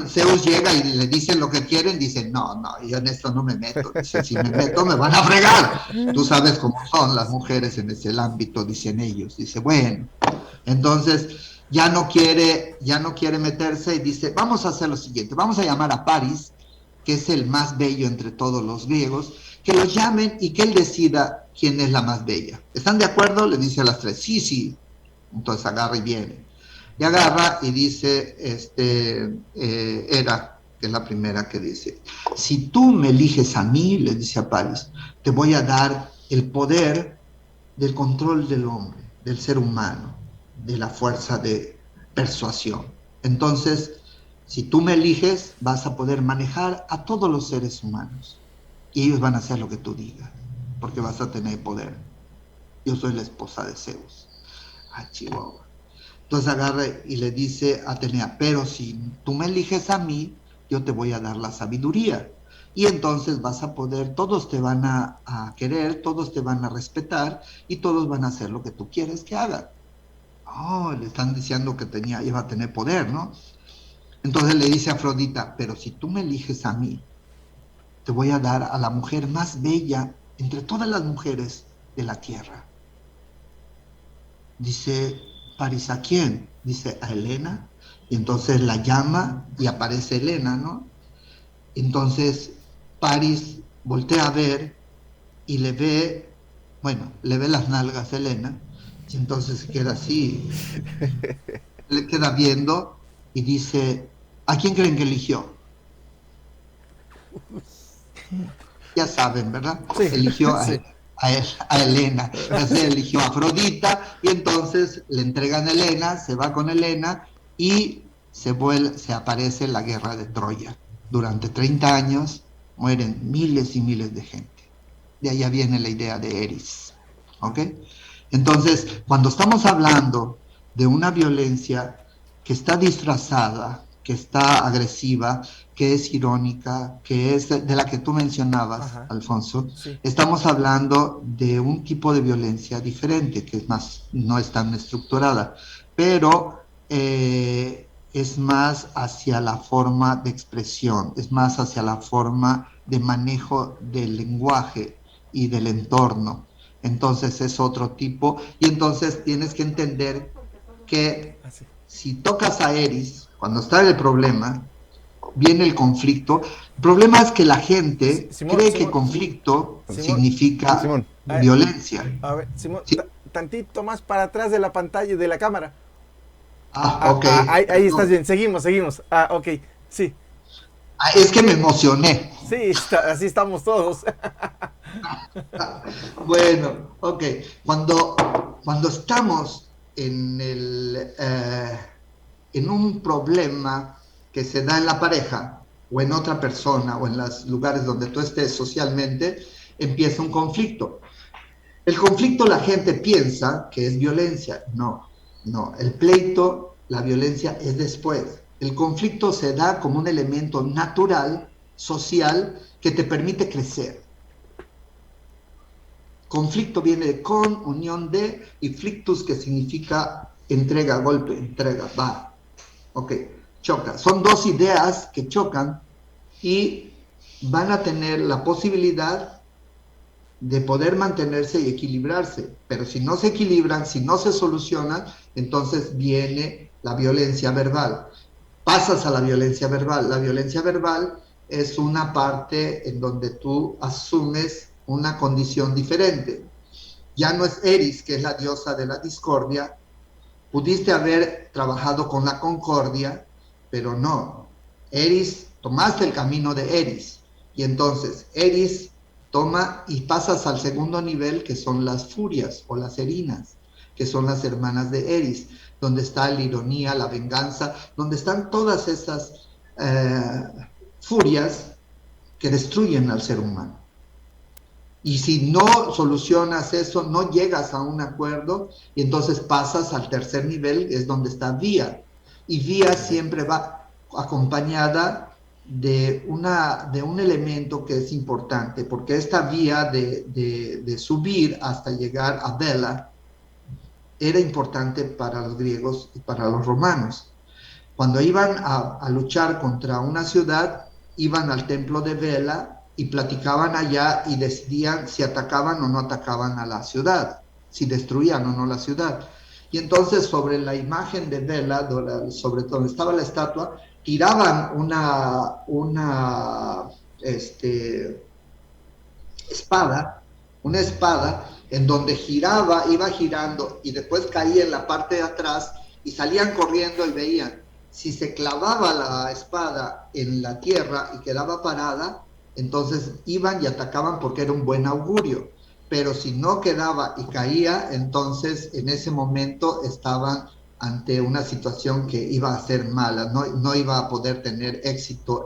Zeus llega y le dicen lo que quieren, dice, no, yo en esto no me meto, dice, si me meto me van a fregar. Tú sabes cómo son las mujeres en ese ámbito, dicen ellos. Dice, bueno, entonces ya no quiere meterse y dice, vamos a hacer lo siguiente, vamos a llamar a Paris, que es el más bello entre todos los griegos, que los llamen y que él decida quién es la más bella. ¿Están de acuerdo? Le dice a las tres, sí, sí. Entonces agarra y viene. Y agarra y dice, Hera, que es la primera que dice, si tú me eliges a mí, le dice a Paris, te voy a dar el poder del control del hombre, del ser humano, de la fuerza de persuasión. Entonces, si tú me eliges, vas a poder manejar a todos los seres humanos y ellos van a hacer lo que tú digas, porque vas a tener poder. Yo soy la esposa de Zeus. Ah, Chihuahua. Entonces agarra y le dice a Atenea, pero si tú me eliges a mí, yo te voy a dar la sabiduría. Y entonces vas a poder, todos te van a querer, todos te van a respetar y todos van a hacer lo que tú quieres que hagan. Oh, le están diciendo que iba a tener poder, ¿no? Entonces le dice a Afrodita, pero si tú me eliges a mí, te voy a dar a la mujer más bella entre todas las mujeres de la tierra. Dice Paris, ¿a quién? Dice, a Helena. Y entonces la llama y aparece Helena, ¿no? Entonces Paris voltea a ver y le ve las nalgas a Helena, y entonces se queda así, le queda viendo y dice, ¿a quién creen que eligió? Ya saben, ¿verdad? Sí, Eligió sí. a Helena, se eligió a Afrodita y entonces le entregan a Helena, se va con Helena y se aparece la guerra de Troya. Durante 30 años mueren miles y miles de gente. De allá viene la idea de Eris. ¿Ok? Entonces, cuando estamos hablando de una violencia que está disfrazada, que está agresiva, que es irónica, que es de la que tú mencionabas, Ajá. Alfonso, Sí. estamos hablando de un tipo de violencia diferente, que es más, no es tan estructurada, pero es más hacia la forma de expresión, es más hacia la forma de manejo del lenguaje y del entorno. Entonces es otro tipo, y entonces tienes que entender que Así. si tocas a Eris, cuando está el problema, viene el conflicto. El problema es que la gente cree que conflicto Simón. significa Simón. violencia. A ver, Simón, ¿Sí? tantito más para atrás de la pantalla y de la cámara. Ok. Ahí estás bien. Seguimos. Ok, sí. Es que me emocioné. Sí, así estamos todos. Bueno, ok. Cuando estamos en un problema que se da en la pareja o en otra persona o en los lugares donde tú estés socialmente, empieza un conflicto. El conflicto la gente piensa que es violencia. No. El pleito, la violencia es después. El conflicto se da como un elemento natural, social, que te permite crecer. Conflicto viene de con, unión de, y flictus, que significa entrega, golpe, entrega, va. Ok, choca. Son dos ideas que chocan y van a tener la posibilidad de poder mantenerse y equilibrarse. Pero si no se equilibran, si no se solucionan, entonces viene la violencia verbal. Pasas a la violencia verbal. La violencia verbal es una parte en donde tú asumes una condición diferente. Ya no es Eris, que es la diosa de la discordia. Pudiste haber trabajado con la concordia, pero no. Eris, tomaste el camino de Eris. Y entonces Eris toma y pasas al segundo nivel, que son las furias o las erinas, que son las hermanas de Eris, donde está la ironía, la venganza, donde están todas esas furias que destruyen al ser humano. Y si no solucionas eso, no llegas a un acuerdo, y entonces pasas al tercer nivel, es donde está Vía. Y Vía siempre va acompañada de un elemento que es importante, porque esta vía de subir hasta llegar a Vela era importante para los griegos y para los romanos. Cuando iban a luchar contra una ciudad, iban al templo de Vela y platicaban allá y decidían si atacaban o no atacaban a la ciudad, si destruían o no la ciudad. Y entonces sobre la imagen de Vela, sobre donde estaba la estatua, tiraban una espada, una espada en donde giraba, iba girando y después caía en la parte de atrás y salían corriendo y veían. Si se clavaba la espada en la tierra y quedaba parada, entonces iban y atacaban porque era un buen augurio. Pero si no quedaba y caía, entonces en ese momento estaban ante una situación que iba a ser mala, no iba a poder tener éxito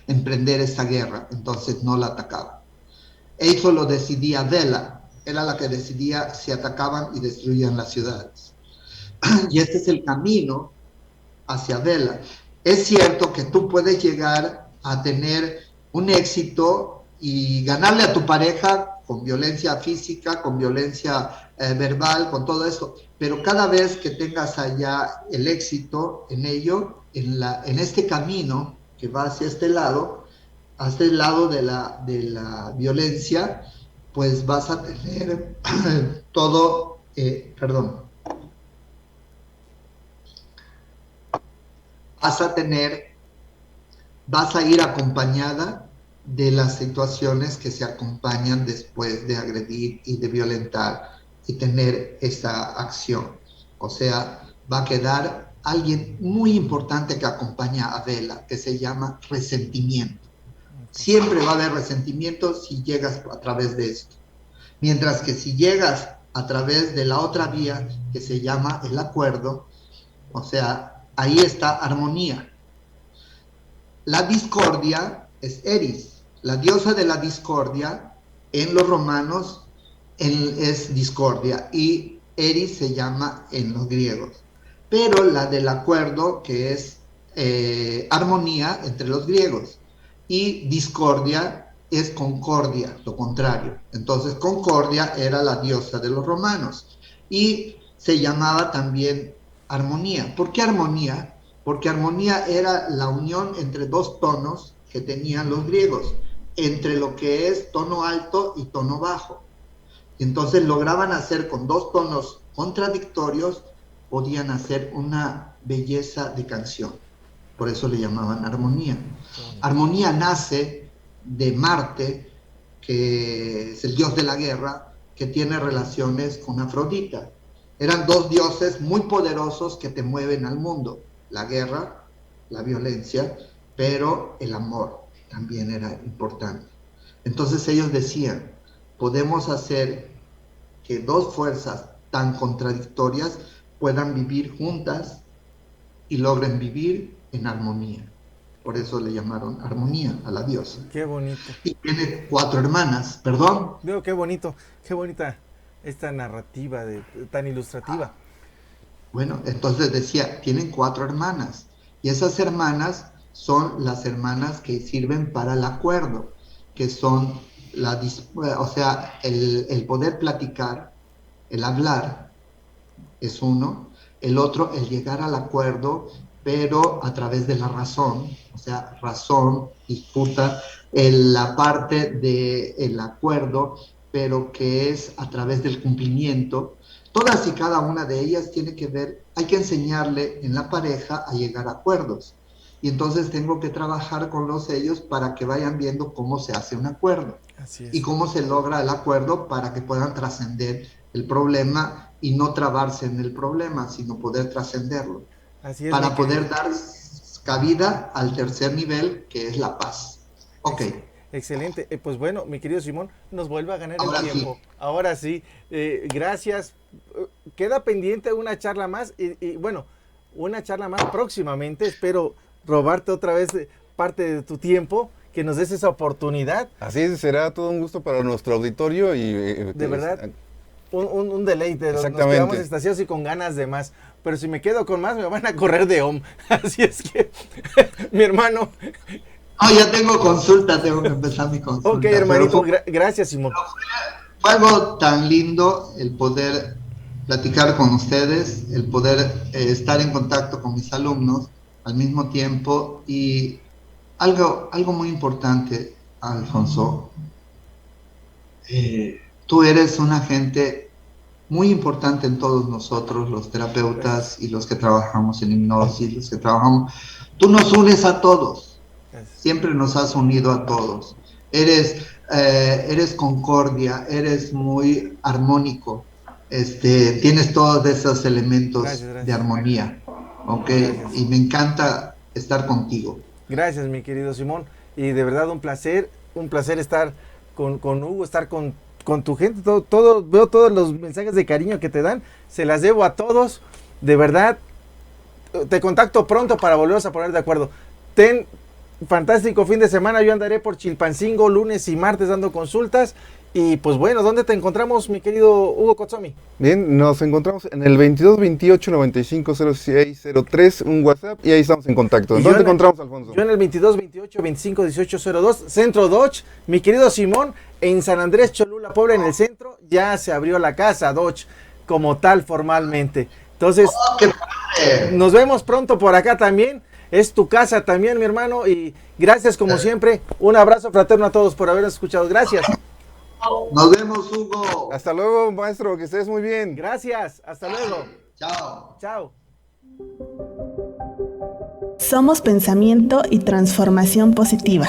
emprender esta guerra, entonces no la atacaban. Eso lo decidía Vela, era la que decidía si atacaban y destruían las ciudades. Y este es el camino hacia Vela. Es cierto que tú puedes llegar a tener un éxito y ganarle a tu pareja con violencia física, con violencia verbal, con todo esto, pero cada vez que tengas allá el éxito en ello, en este camino que va hacia este lado de la violencia, pues vas a tener todo, vas a ir acompañada de las situaciones que se acompañan después de agredir y de violentar y tener esa acción. O sea, va a quedar alguien muy importante que acompaña a Vela, que se llama resentimiento. Siempre va a haber resentimiento si llegas a través de esto. Mientras que si llegas a través de la otra vía que se llama el acuerdo, o sea, ahí está armonía. La discordia es Eris, la diosa de la discordia en los romanos es discordia y Eris se llama en los griegos. Pero la del acuerdo, que es armonía entre los griegos, y discordia es concordia, lo contrario. Entonces concordia era la diosa de los romanos y se llamaba también armonía. ¿Por qué armonía? Porque armonía era la unión entre dos tonos que tenían los griegos, entre lo que es tono alto y tono bajo. Entonces lograban hacer con dos tonos contradictorios, podían hacer una belleza de canción. Por eso le llamaban armonía. Armonía nace de Marte, que es el dios de la guerra, que tiene relaciones con Afrodita. Eran dos dioses muy poderosos que te mueven al mundo. La guerra, la violencia, pero el amor también era importante. Entonces ellos decían, podemos hacer que dos fuerzas tan contradictorias puedan vivir juntas y logren vivir en armonía. Por eso le llamaron armonía a la diosa. Qué bonito. Y tiene 4 hermanas, ¿perdón? Veo qué bonito, qué bonita esta narrativa tan ilustrativa. Bueno, entonces decía, tienen 4 hermanas. Y esas hermanas son las hermanas que sirven para el acuerdo, que son o sea, el poder platicar, el hablar, es uno. El otro, el llegar al acuerdo, pero a través de la razón, o sea, razón, disputa, la parte del acuerdo, pero que es a través del cumplimiento. Todas y cada una de ellas tiene que ver, hay que enseñarle en la pareja a llegar a acuerdos. Y entonces tengo que trabajar con ellos para que vayan viendo cómo se hace un acuerdo. Así es. Y cómo se logra el acuerdo para que puedan trascender el problema y no trabarse en el problema, sino poder trascenderlo. Así es, para poder dar cabida al tercer nivel, que es la paz. Ok. Excelente. Pues bueno, mi querido Simón, nos vuelve a ganar Ahora el tiempo. sí. Ahora sí. Gracias. Queda pendiente una charla más y bueno, una charla más próximamente. Espero robarte otra vez parte de tu tiempo, que nos des esa oportunidad. Así es, será todo un gusto para nuestro auditorio y... de verdad, un deleite. Nos quedamos extasiados y con ganas de más. Pero si me quedo con más, me van a correr de OM. Así es que, mi hermano... No, ya tengo consulta, tengo que empezar mi consulta. Ok, hermanito, gracias, Simón. Fue algo tan lindo el poder platicar con ustedes, el poder estar en contacto con mis alumnos al mismo tiempo y algo muy importante, Alfonso. Tú eres una gente muy importante en todos nosotros, los terapeutas y los que trabajamos en hipnosis, los que trabajamos. Tú nos unes a todos, siempre nos has unido a todos. Eres concordia, eres muy armónico, tienes todos esos elementos de armonía, ¿ok? Y me encanta estar contigo. Gracias, mi querido Simón, y de verdad un placer estar con Hugo, estar con tu gente, veo todos los mensajes de cariño que te dan, se las debo a todos, de verdad, te contacto pronto para volvernos a poner de acuerdo. Ten fantástico fin de semana, yo andaré por Chilpancingo lunes y martes dando consultas, y pues bueno, ¿dónde te encontramos, mi querido Hugo Kotsomi? Bien, nos encontramos en el 22 28 95 06 03, un WhatsApp, y ahí estamos en contacto. ¿Dónde te encontramos, Alfonso? Yo en el 22 28 25 18 02, Centro Dodge, mi querido Simón, en San Andrés Cholula, Puebla, en el centro, ya se abrió la casa Dodge como tal formalmente. Entonces, nos vemos pronto por acá también. Es tu casa también, mi hermano, y gracias como siempre. Un abrazo fraterno a todos por habernos escuchado. Gracias. Nos vemos, Hugo. Hasta luego, maestro, que estés muy bien. Gracias, hasta luego. Chao. Chao. Somos pensamiento y transformación positiva.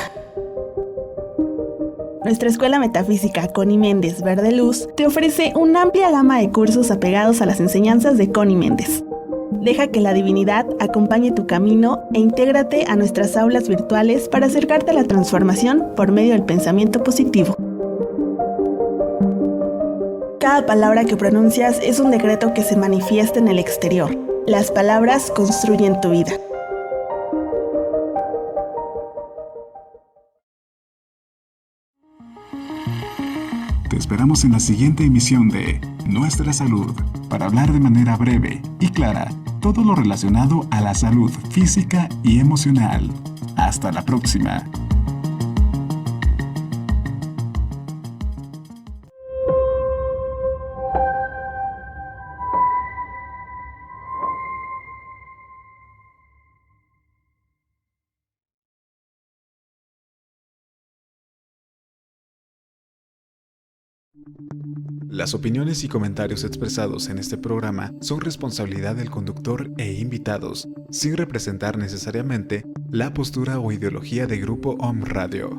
Nuestra Escuela Metafísica Connie Méndez Verde Luz te ofrece una amplia gama de cursos apegados a las enseñanzas de Connie Méndez. Deja que la divinidad acompañe tu camino e intégrate a nuestras aulas virtuales para acercarte a la transformación por medio del pensamiento positivo. Cada palabra que pronuncias es un decreto que se manifiesta en el exterior. Las palabras construyen tu vida. Te esperamos en la siguiente emisión de Nuestra Salud, para hablar de manera breve y clara todo lo relacionado a la salud física y emocional. Hasta la próxima. Las opiniones y comentarios expresados en este programa son responsabilidad del conductor e invitados, sin representar necesariamente la postura o ideología de Grupo Om Radio.